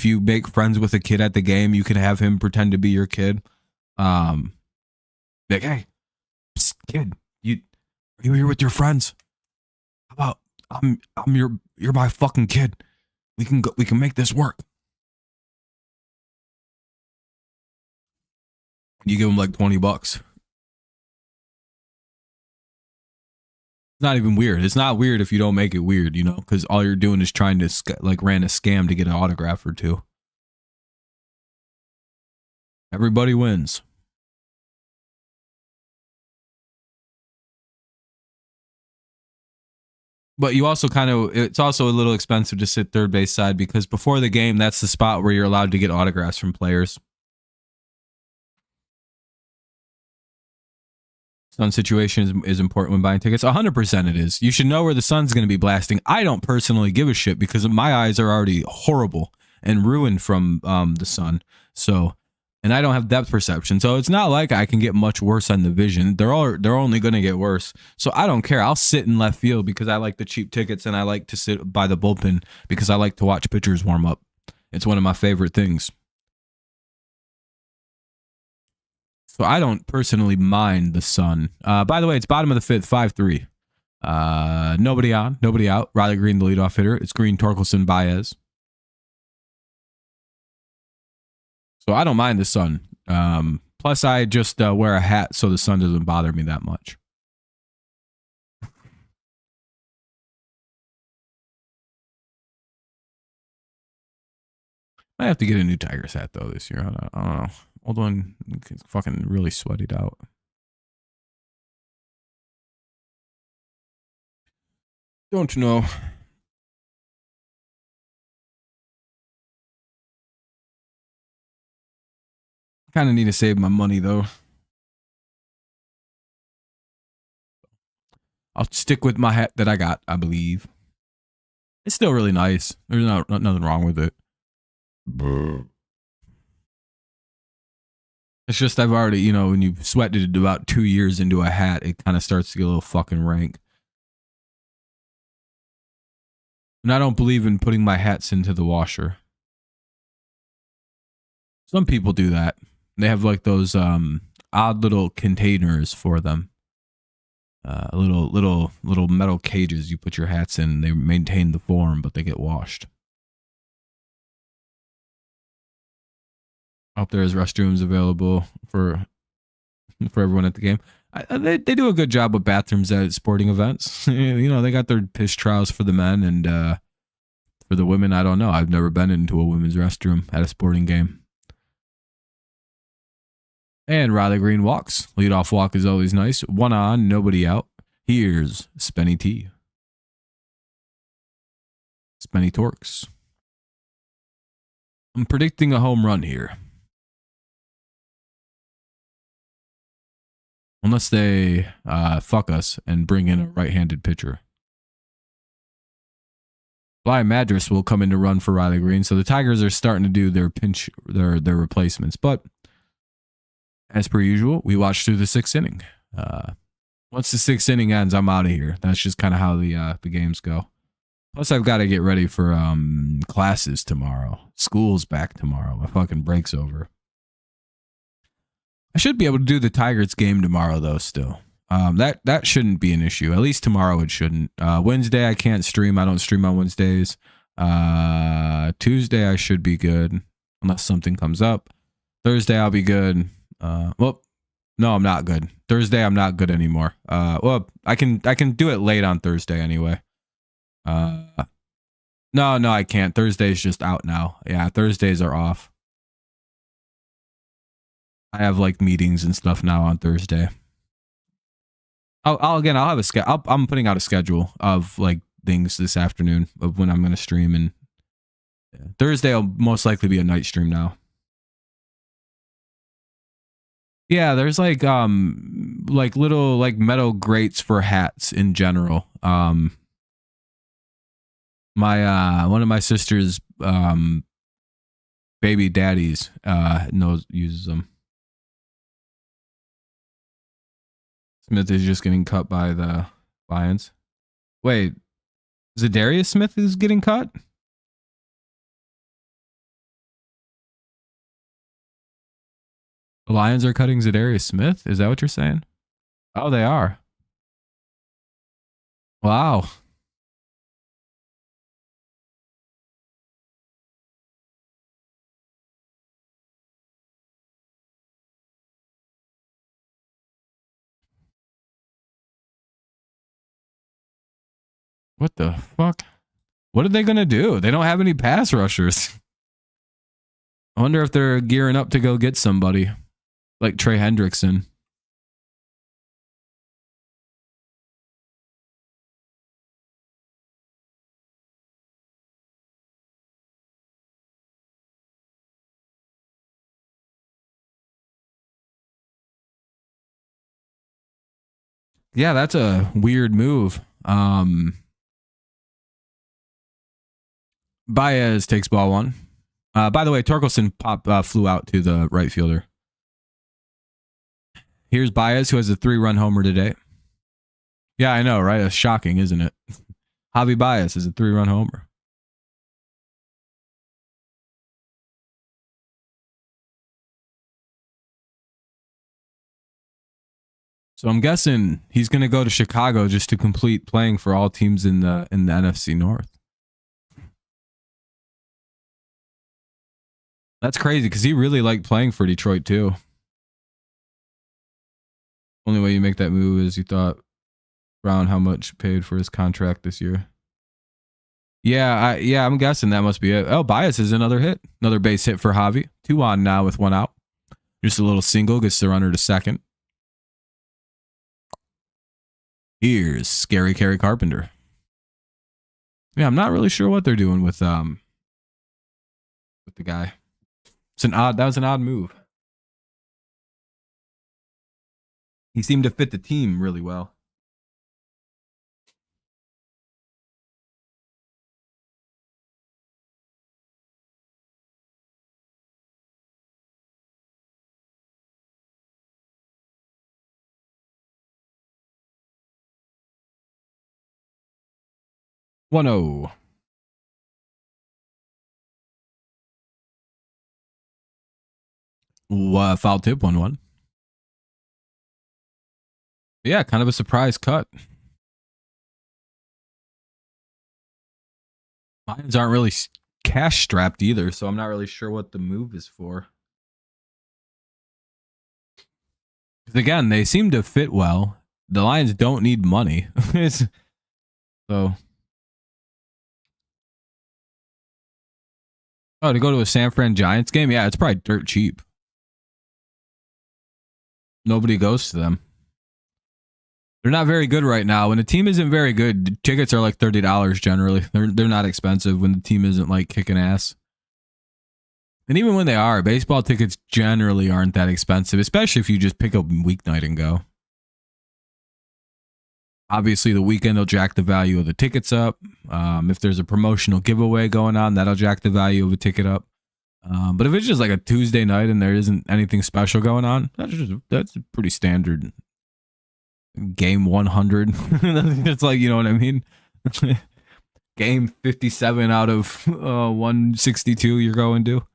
you make friends with a kid at the game, you can have him pretend to be your kid. Like, hey, psst, kid, are you here with your friends? How about you're my fucking kid. We can make this work. You give them like $20. It's not even weird. It's not weird if you don't make it weird, you know, because all you're doing is trying to ran a scam to get an autograph or two. Everybody wins. But you also it's also a little expensive to sit third base side because before the game, that's the spot where you're allowed to get autographs from players. Sun situation is important when buying tickets. 100% it is. You should know where the sun's going to be blasting. I don't personally give a shit because my eyes are already horrible and ruined from the sun. So, and I don't have depth perception. So it's not like I can get much worse on the vision. They're only going to get worse. So I don't care. I'll sit in left field because I like the cheap tickets and I like to sit by the bullpen because I like to watch pitchers warm up. It's one of my favorite things. So I don't personally mind the sun. By the way, it's bottom of the fifth, 5-3. Nobody on, nobody out. Riley Green, the leadoff hitter. It's Green, Torkelson, Baez. So I don't mind the sun Plus, I just wear a hat so the sun doesn't bother me that much. I have to get a new Tigers hat though this year. I don't know. Old one is fucking really sweated out. Don't know. Kind of need to save my money though. I'll stick with my hat that I got, I believe. It's still really nice. There's nothing wrong with it. It's just I've already, you know, when you sweated it about 2 years into a hat, it kind of starts to get a little fucking rank. And I don't believe in putting my hats into the washer. Some people do that. They have like those odd little containers for them. Little metal cages you put your hats in. They maintain the form, but they get washed. I hope there's restrooms available for everyone at the game. They do a good job with bathrooms at sporting events. You know, they got their piss trials for the men, and for the women, I don't know. I've never been into a women's restroom at a sporting game. And Riley Green walks. Leadoff walk is always nice. One on, nobody out. Here's Spenny T. Spenny Torques. I'm predicting a home run here. Unless they fuck us and bring in a right-handed pitcher. Bly Madras will come in to run for Riley Green. So the Tigers are starting to do their their replacements. But as per usual, we watch through the 6th inning. Once the 6th inning ends, I'm out of here. That's just kind of how the games go. Plus, I've got to get ready for classes tomorrow. School's back tomorrow. My fucking break's over. I should be able to do the Tigers game tomorrow, though, still. That shouldn't be an issue. At least tomorrow it shouldn't. Wednesday, I can't stream. I don't stream on Wednesdays. Tuesday, I should be good, unless something comes up. Thursday, I'll be good. Well, no, I'm not good. Thursday, I'm not good anymore. Well, I can do it late on Thursday anyway. No, I can't. Thursday's just out now. Yeah, Thursdays are off. I have like meetings and stuff now on Thursday. I'll have a schedule. I'm putting out a schedule of like things this afternoon of when I'm going to stream, and Thursday will most likely be a night stream now. Yeah, there's like little like metal grates for hats in general. My one of my sister's baby daddies uses them. Smith is just getting cut by the Lions. Wait, Zadarius Smith is getting cut? The Lions are cutting Zadarius Smith? Is that what you're saying? Oh, they are. Wow. What the fuck? What are they going to do? They don't have any pass rushers. I wonder if they're gearing up to go get somebody like Trey Hendrickson. Yeah, that's a weird move. Baez takes ball one. By the way, Torkelson flew out to the right fielder. Here's Baez, who has a 3-run homer today. Yeah, I know, right? That's shocking, isn't it? Javi Baez is a 3-run homer. So I'm guessing he's going to go to Chicago just to complete playing for all teams in the NFC North. That's crazy because he really liked playing for Detroit too. Only way you make that move is you thought Brown how much paid for his contract this year. Yeah, I'm guessing that must be it. Oh, Bias is another hit. Another base hit for Javi. 2 on now with 1 out. Just a little single, gets the runner to second. Here's Scary Carrie Carpenter. Yeah, I'm not really sure what they're doing with the guy. That was an odd move. He seemed to fit the team really well. One oh. Foul tip 1-1. Yeah, kind of a surprise cut. Lions aren't really cash strapped either, so I'm not really sure what the move is for. Because again, they seem to fit well. The Lions don't need money. So. Oh, to go to a San Fran Giants game? Yeah, it's probably dirt cheap. Nobody goes to them. They're not very good right now. When a team isn't very good, tickets are like $30 generally. They're not expensive when the team isn't like kicking ass. And even when they are, baseball tickets generally aren't that expensive, especially if you just pick up weeknight and go. Obviously, the weekend will jack the value of the tickets up. If there's a promotional giveaway going on, that'll jack the value of a ticket up. But if it's just like a Tuesday night and there isn't anything special going on, that's pretty standard. Game 100. It's like, you know what I mean? Game 57 out of 162 you're going to.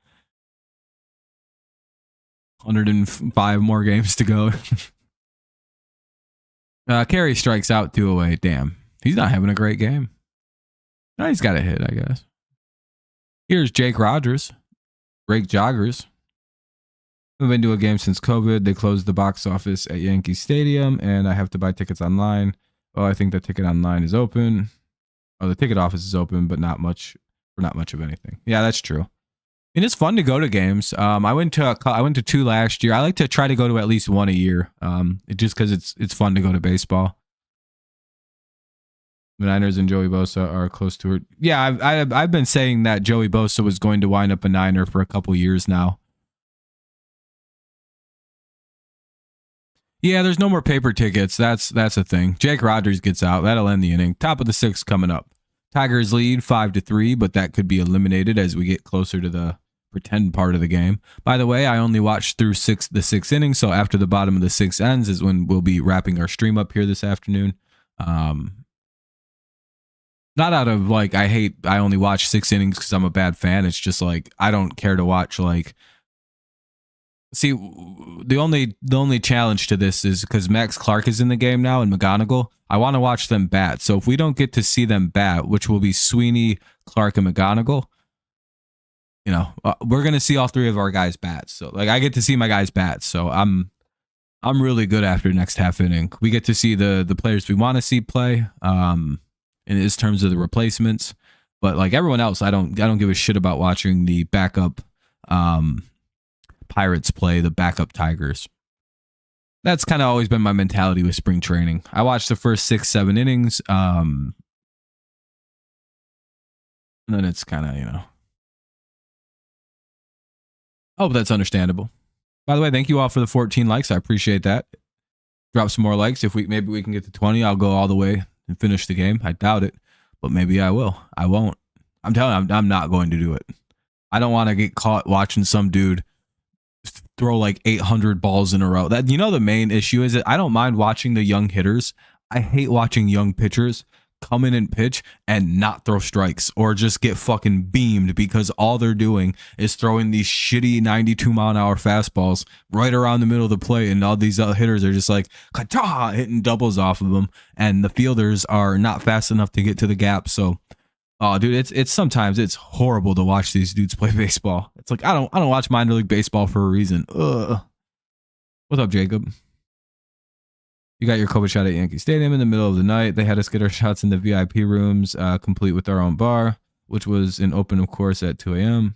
105 more games to go. Carey strikes out 2 away. Damn. He's not having a great game. No, he's got a hit, I guess. Here's Jake Rogers. Break joggers. Haven't been to a game since COVID. They closed the box office at Yankee Stadium, and I have to buy tickets online. Oh, I think the ticket online is open. Oh, the ticket office is open, but not much of anything. Yeah, that's true. And it's fun to go to games. I went to 2 last year. I like to try to go to at least 1 a year. Just because it's fun to go to baseball. The Niners and Joey Bosa are close to it. Yeah, I've been saying that Joey Bosa was going to wind up a Niner for a couple years now. Yeah, there's no more paper tickets. That's a thing. Jake Rogers gets out. That'll end the inning. Top of the 6th coming up. Tigers lead 5-3, but that could be eliminated as we get closer to the pretend part of the game. By the way, I only watched through the 6th inning, so after the bottom of the 6th ends is when we'll be wrapping our stream up here this afternoon. Not out of like I only watch 6 innings because I'm a bad fan. It's just like I don't care to watch like. See, the only challenge to this is because Max Clark is in the game now and McGonigal. I want to watch them bat. So if we don't get to see them bat, which will be Sweeney, Clark, and McGonigal, you know, we're gonna see all 3 of our guys bats. So like I get to see my guys bats. So I'm really good after next half inning. We get to see the players we want to see play. In terms of the replacements, but like everyone else, I don't give a shit about watching the backup. Pirates play the backup Tigers. That's kind of always been my mentality with spring training. I watched the first 6-7 innings. And then it's kind of, you know. Oh, that's understandable. By the way, thank you all for the 14 likes. I appreciate that. Drop some more likes. Maybe we can get to 20, I'll go all the way and finish the game. I doubt it, but maybe I will. I won't. I'm telling you, I'm not going to do it. I don't want to get caught watching some dude throw like 800 balls in a row. That, you know, the main issue is that I don't mind watching the young hitters. I hate watching young pitchers come in and pitch and not throw strikes or just get fucking beamed because all they're doing is throwing these shitty 92-mile-an-hour fastballs right around the middle of the plate, and all these hitters are just like ka-ta, hitting doubles off of them, and the fielders are not fast enough to get to the gap. So dude, it's sometimes it's horrible to watch these dudes play baseball. It's like I don't watch minor league baseball for a reason. What's up, Jacob? You got your Kobe shot at Yankee Stadium in the middle of the night. They had us get our shots in the VIP rooms, complete with our own bar, which was an open, of course, at 2 a.m.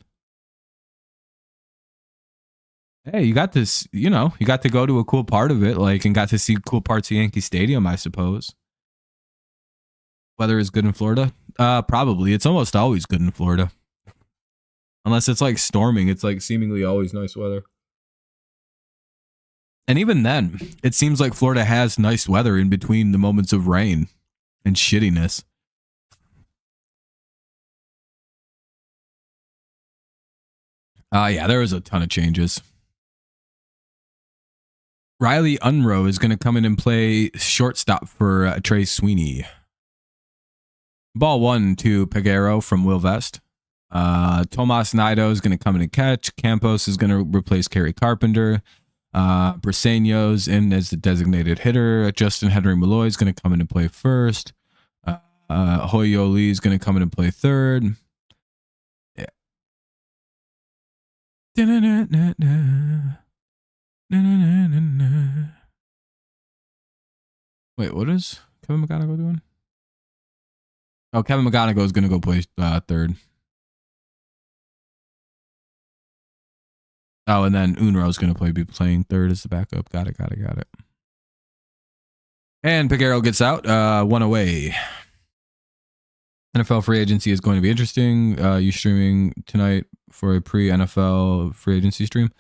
Hey, you got this, you got to go to a cool part of it, and got to see cool parts of Yankee Stadium, I suppose. Weather is good in Florida? Probably. It's almost always good in Florida. Unless it's like storming, it's like seemingly always nice weather. And even then, it seems like Florida has nice weather in between the moments of rain and shittiness. Yeah, there was a ton of changes. Riley Unroe is going to come in and play shortstop for Trey Sweeney. Ball 1 to Peguero from Will Vest. Tomas Nido is going to come in and catch. Campos is going to replace Kerry Carpenter. Briseño's in as the designated hitter. Justin Henry Malloy is going to come in and play first. Hoyoli is going to come in and play third. Yeah. Wait, what is Kevin McGonigal doing? Oh, Kevin McGonigal is going to go play third. Oh, and then Unro is going to be playing third as the backup. Got it. And Peguero gets out. One away. NFL free agency is going to be interesting. You streaming tonight for a pre-NFL free agency stream?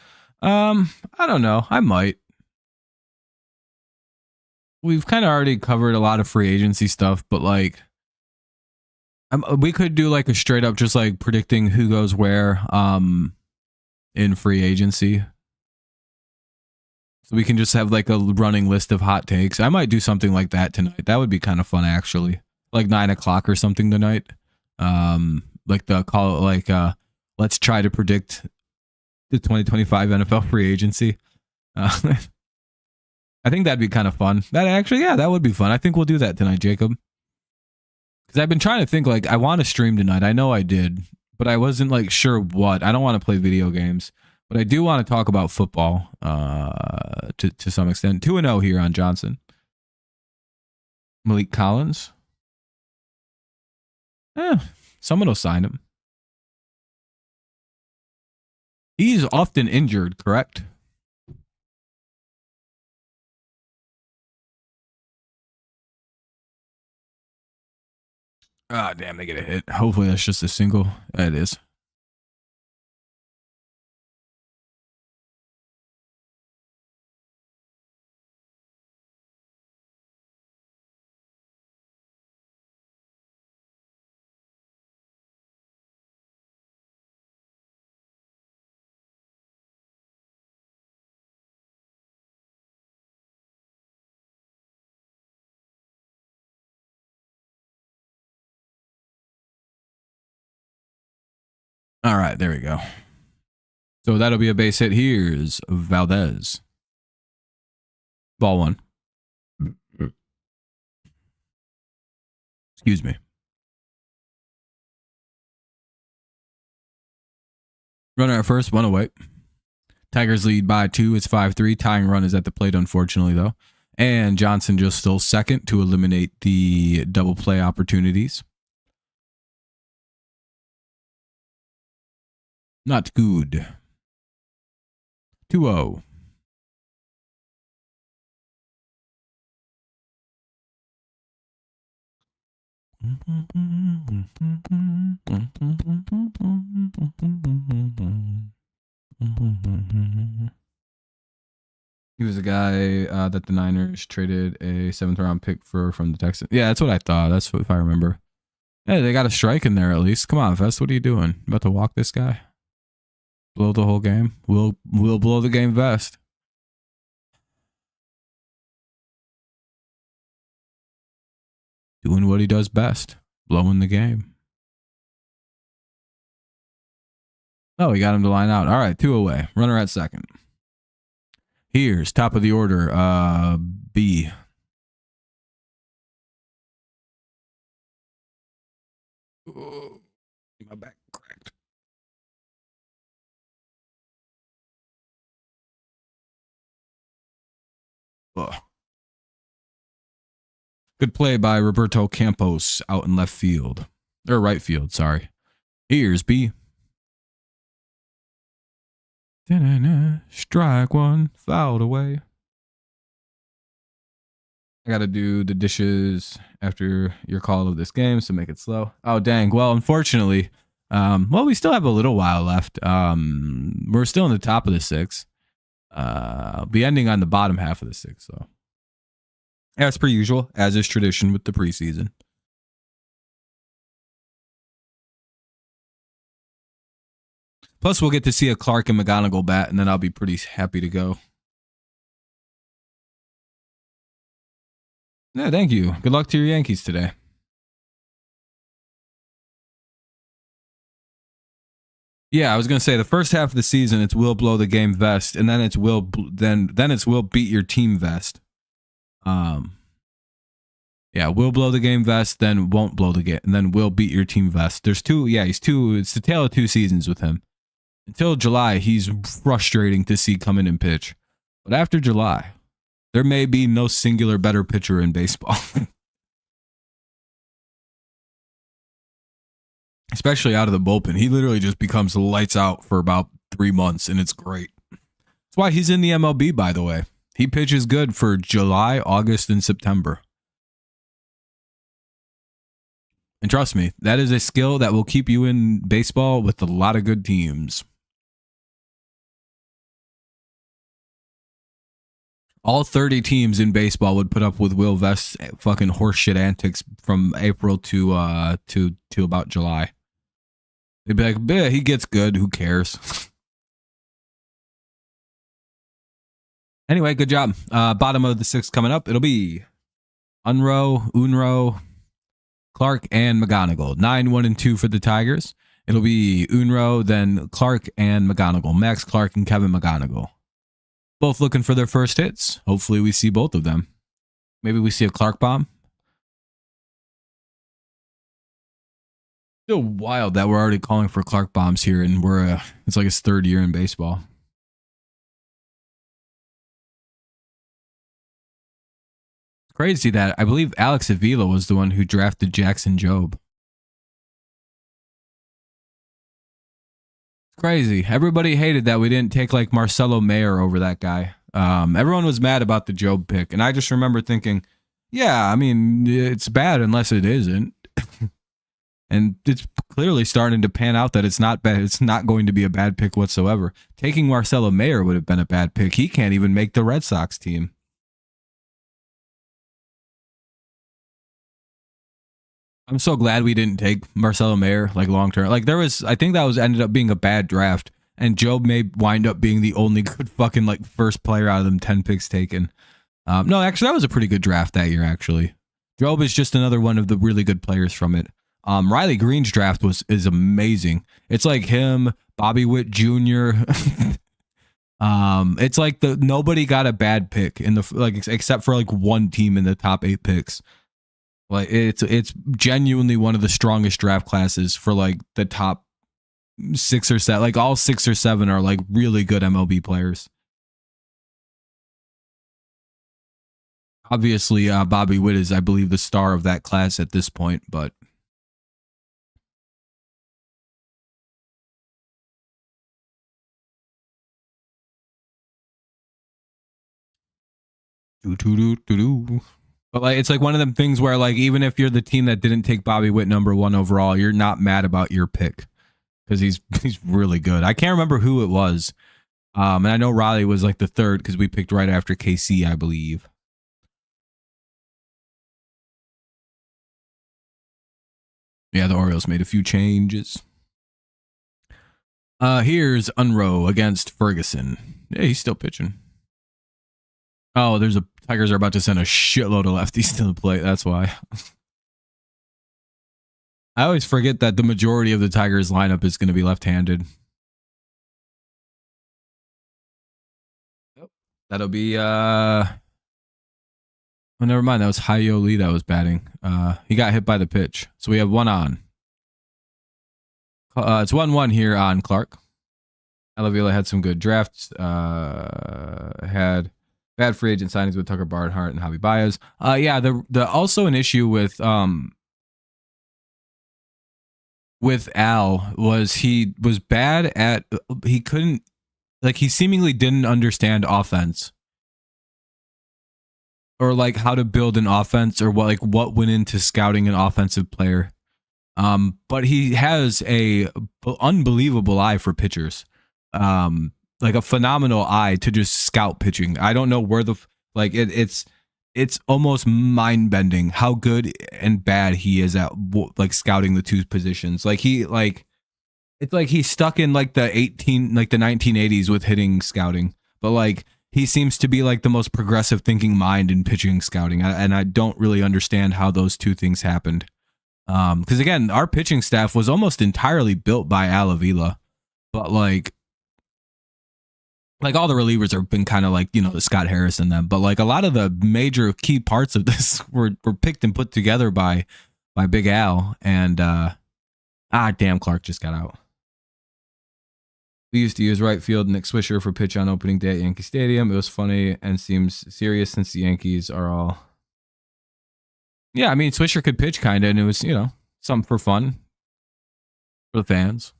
I don't know. I might. We've kind of already covered a lot of free agency stuff, but we could do a straight up just predicting who goes where in free agency. So we can just have a running list of hot takes. I might do something like that tonight. That would be kind of fun, actually. 9 o'clock or something tonight. Let's try to predict the 2025 NFL free agency. I think that'd be kind of fun. That would be fun. I think we'll do that tonight, Jacob. Because I've been trying to think, I want to stream tonight. I know I did, but I wasn't sure what. I don't want to play video games, but I do want to talk about football to some extent. 2-0 here on Johnson. Malik Collins. Someone will sign him. He's often injured, correct? Ah, damn, they get a hit. Hopefully that's just a single. It is. All right, there we go. So that'll be a base hit. Here's Valdez. Ball 1. Excuse me. Runner at first, 1 away. Tigers lead by 2. It's 5-3. Tying run is at the plate, unfortunately, though. And Johnson just stole second to eliminate the double play opportunities. Not good. 2-0. He was a guy that the Niners traded a 7th round pick from the Texans. Yeah, that's what I thought. That's what, if I remember. Hey, they got a strike in there at least. Come on, Vest. What are you doing? About to walk this guy? Blow the whole game? We'll blow the game, Vest. Doing what he does best. Blowing the game. Oh, he got him to line out. All right, 2 away. Runner at second. Here's top of the order. B. Oh, my back cracked. Ugh. Good play by Roberto Campos out in left field. Or right field, sorry. Here's B. Strike one, fouled away. I got to do the dishes after your call of this game, so make it slow. Oh, dang. Well, unfortunately, we still have a little while left. We're still in the top of the 6. I'll be ending on the bottom half of the 6, so. As per usual, as is tradition with the preseason. Plus, we'll get to see a Clark and McGonigal bat, and then I'll be pretty happy to go. Yeah, thank you. Good luck to your Yankees today. Yeah, I was gonna say the first half of the season it's will blow the game vest, and then it's will beat your team vest. Yeah, will blow the game vest, then won't blow the game, and then will beat your team vest. There's two. Yeah, it's the tale of 2 seasons with him. Until July, he's frustrating to see come in and pitch, but after July, there may be no singular better pitcher in baseball. Especially out of the bullpen. He literally just becomes lights out for about 3 months, and it's great. That's why he's in the MLB, by the way. He pitches good for July, August, and September. And trust me, that is a skill that will keep you in baseball with a lot of good teams. All 30 teams in baseball would put up with Will Vest's fucking horseshit antics from April to about July. They'd be like, he gets good. Who cares? Anyway, good job. Bottom of the 6 coming up. It'll be Unruh, Clark, and McGonigal. 9, 1, and 2 for the Tigers. It'll be Unruh, then Clark and McGonigal. Max Clark and Kevin McGonigal. Both looking for their first hits. Hopefully we see both of them. Maybe we see a Clark bomb. Still wild that we're already calling for Clark bombs here, and it's like his 3rd year in baseball. It's crazy that I believe Alex Avila was the one who drafted Jackson Jobe. Crazy. Everybody hated that we didn't take like Marcelo Mayer over that guy. Everyone was mad about the Jobe pick, and I just remember thinking, yeah, I mean, it's bad unless it isn't. And it's clearly starting to pan out that it's not bad. It's not going to be a bad pick whatsoever. Taking Marcelo Mayer would have been a bad pick. He can't even make the Red Sox team. I'm so glad we didn't take Marcelo Mayer like long term. Like I think that ended up being a bad draft, and Jobe may wind up being the only good fucking like first player out of them 10 picks taken. No, actually that was a pretty good draft that year. Actually, Jobe is just another one of the really good players from it. Riley Green's draft is amazing. It's like him, Bobby Witt Jr. It's like nobody got a bad pick in the except for like one team in the top 8 picks. Like it's genuinely one of the strongest draft classes for like the top 6 or 7. Like all 6 or 7 are like really good MLB players. Obviously, Bobby Witt is, I believe, the star of that class at this point, but But like it's like one of them things where like even if you're the team that didn't take Bobby Witt number 1 overall, you're not mad about your pick because he's really good. I can't remember who it was, and I know Riley was like the 3rd because we picked right after KC, I believe. Yeah, the Orioles made a few changes. Here's Unruh against Ferguson. Yeah, he's still pitching. Oh, Tigers are about to send a shitload of lefties to the plate. That's why. I always forget that the majority of the Tigers lineup is going to be left-handed. Yep. That'll be oh, never mind. That was Hyo Lee that was batting. He got hit by the pitch. So we have 1 on. It's 1-1 here on Clark. Avila had some good drafts. Had Bad free agent signings with Tucker Barnhart and Javi Baez. Yeah, the also an issue with Al was he was bad at he couldn't like he seemingly didn't understand offense or like how to build an offense or what went into scouting an offensive player. But he has a unbelievable eye for pitchers. Like a phenomenal eye to just scout pitching. I don't know where it's almost mind bending how good and bad he is at like scouting the two positions. It's like he's stuck in like the 1980s with hitting scouting, but like he seems to be like the most progressive thinking mind in pitching scouting, and I don't really understand how those two things happened. Because again, our pitching staff was almost entirely built by Al Avila, but like all the relievers have been kind of like, the Scott Harris and them, but like a lot of the major key parts of this were picked and put together by Big Al. And damn, Clark just got out. We used to use right field Nick Swisher for pitch on opening day at Yankee Stadium. It was funny and seems serious since the Yankees are all. Yeah, I mean, Swisher could pitch kind of, and it was, something for fun for the fans.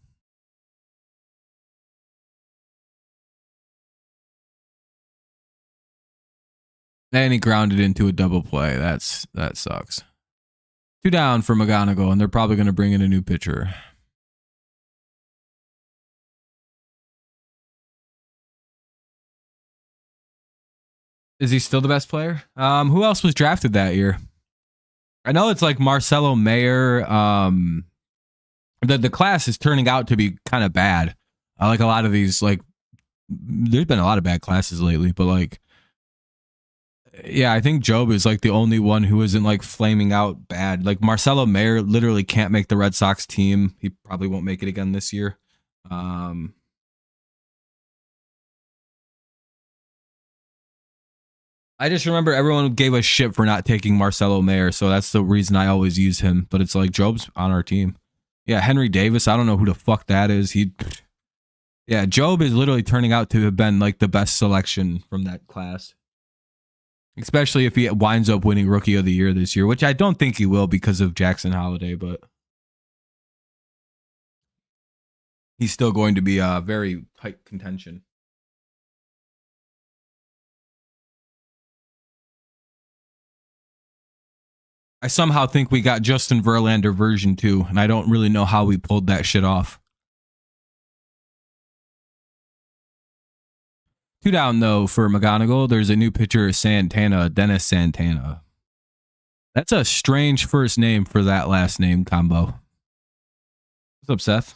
And he grounded into a double play. That sucks. 2 down for McGonigal, and they're probably going to bring in a new pitcher. Is he still the best player? Who else was drafted that year? I know it's like Marcelo Mayer. The class is turning out to be kind of bad. I like a lot of these, like, there's been a lot of bad classes lately, but like, yeah, I think Job is like the only one who isn't like flaming out bad. Like Marcelo Mayer literally can't make the Red Sox team. He probably won't make it again this year. I just remember everyone gave us shit for not taking Marcelo Mayer, so that's the reason I always use him. But it's like Job's on our team. Yeah, Henry Davis. I don't know who the fuck that is. Yeah, Job is literally turning out to have been like the best selection from that class. Especially if he winds up winning Rookie of the Year this year, which I don't think he will because of Jackson Holiday, but he's still going to be a very tight contention. I somehow think we got Justin Verlander version 2, and I don't really know how we pulled that shit off. 2 down, though, for McGonigal. There's a new pitcher, Dennis Santana. That's a strange first name for that last name combo. What's up, Seth?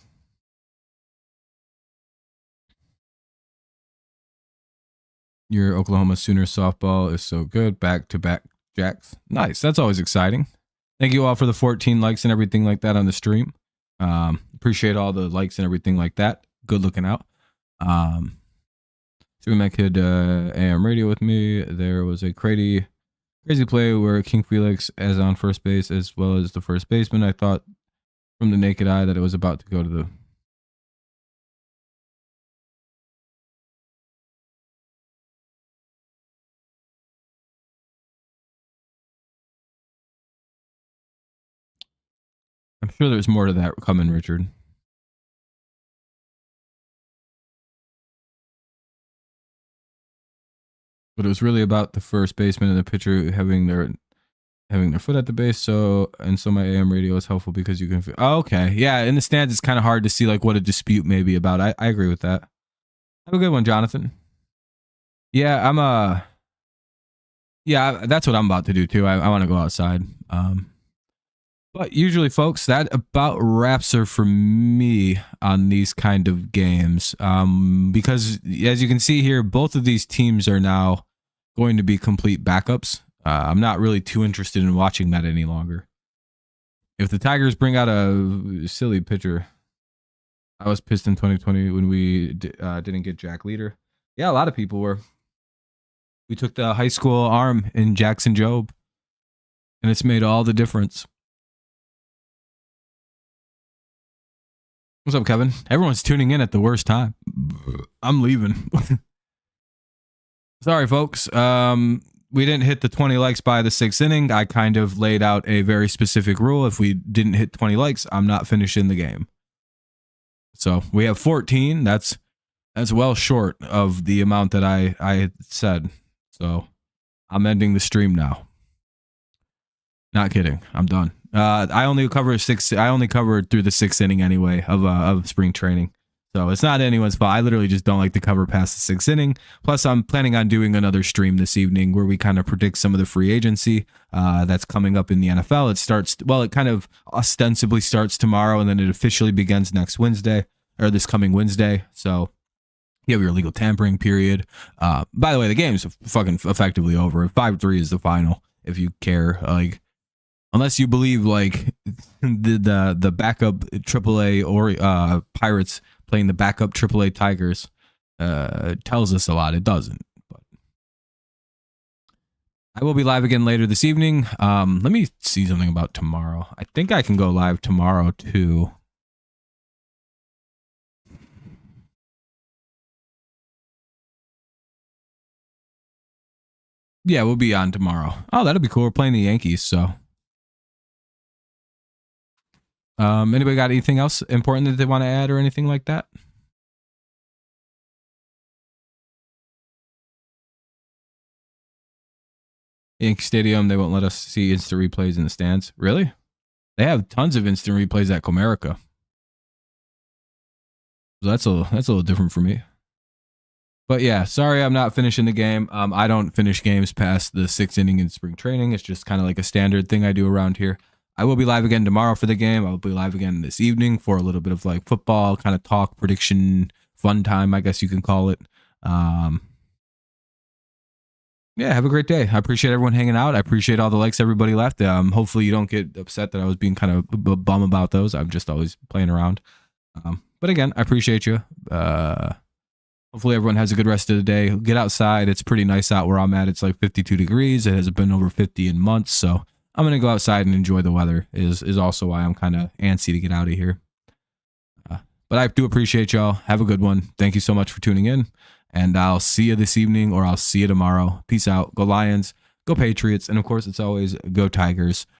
Your Oklahoma Sooners softball is so good. Back-to-back Jacks. Nice. That's always exciting. Thank you all for the 14 likes and everything like that on the stream. Appreciate all the likes and everything like that. Good looking out. Mac had AM radio with me. There was a crazy play where King Felix is on first base as well as the first baseman. I thought from the naked eye that it was about to go to the. I'm sure there's more to that coming, Richard. But it was really about the first baseman and the pitcher having their foot at the base. So my AM radio is helpful because you can. Okay, yeah. In the stands, it's kind of hard to see like what a dispute may be about. I agree with that. Have a good one, Jonathan. Yeah, Yeah, that's what I'm about to do too. I want to go outside. But usually, folks, that about wraps her for me on these kind of games. Because as you can see here, both of these teams are now going to be complete backups. I'm not really too interested in watching that any longer. If the Tigers bring out a silly pitcher, I was pissed in 2020 when we didn't get Jack Leader. Yeah, a lot of people were. We took the high school arm in Jackson Job, and it's made all the difference. What's up, Kevin? Everyone's tuning in at the worst time. I'm leaving. Sorry, folks. We didn't hit the 20 likes by the 6th inning. I kind of laid out a very specific rule. If we didn't hit 20 likes, I'm not finishing the game. So we have 14. That's well short of the amount that I had said. So I'm ending the stream now. Not kidding. I'm done. I only covered through the 6th inning anyway of spring training. So it's not anyone's fault. I literally just don't like to cover past the 6th inning. Plus, I'm planning on doing another stream this evening where we kind of predict some of the free agency that's coming up in the NFL. It kind of ostensibly starts tomorrow, and then it officially begins next Wednesday, or this coming Wednesday. So you have your legal tampering period. By the way, the game's fucking effectively over. 5-3 is the final, if you care. Unless you believe the backup AAA or Pirates playing the backup AAA Tigers tells us a lot. It doesn't. But I will be live again later this evening. Let me see something about tomorrow. I think I can go live tomorrow too. Yeah, we'll be on tomorrow. Oh, that'll be cool. We're playing the Yankees, so. Anybody got anything else important that they want to add or anything like that? Yankee Stadium, they won't let us see instant replays in the stands. Really? They have tons of instant replays at Comerica. So that's a little different for me. But yeah, sorry I'm not finishing the game. I don't finish games past the 6th inning in spring training. It's just kind of like a standard thing I do around here. I will be live again tomorrow for the game. I'll be live again this evening for a little bit of football kind of talk, prediction, fun time, I guess you can call it. Yeah, have a great day. I appreciate everyone hanging out. I appreciate all the likes everybody left. Hopefully you don't get upset that I was being kind of a bum about those. I'm just always playing around. But again, I appreciate you. Hopefully everyone has a good rest of the day. Get outside. It's pretty nice out where I'm at. It's 52 degrees. It hasn't been over 50 in months, so I'm going to go outside and enjoy the weather is also why I'm kind of antsy to get out of here. But I do appreciate y'all. Have a good one. Thank you so much for tuning in. And I'll see you this evening, or I'll see you tomorrow. Peace out. Go Lions. Go Patriots. And of course, it's always go Tigers.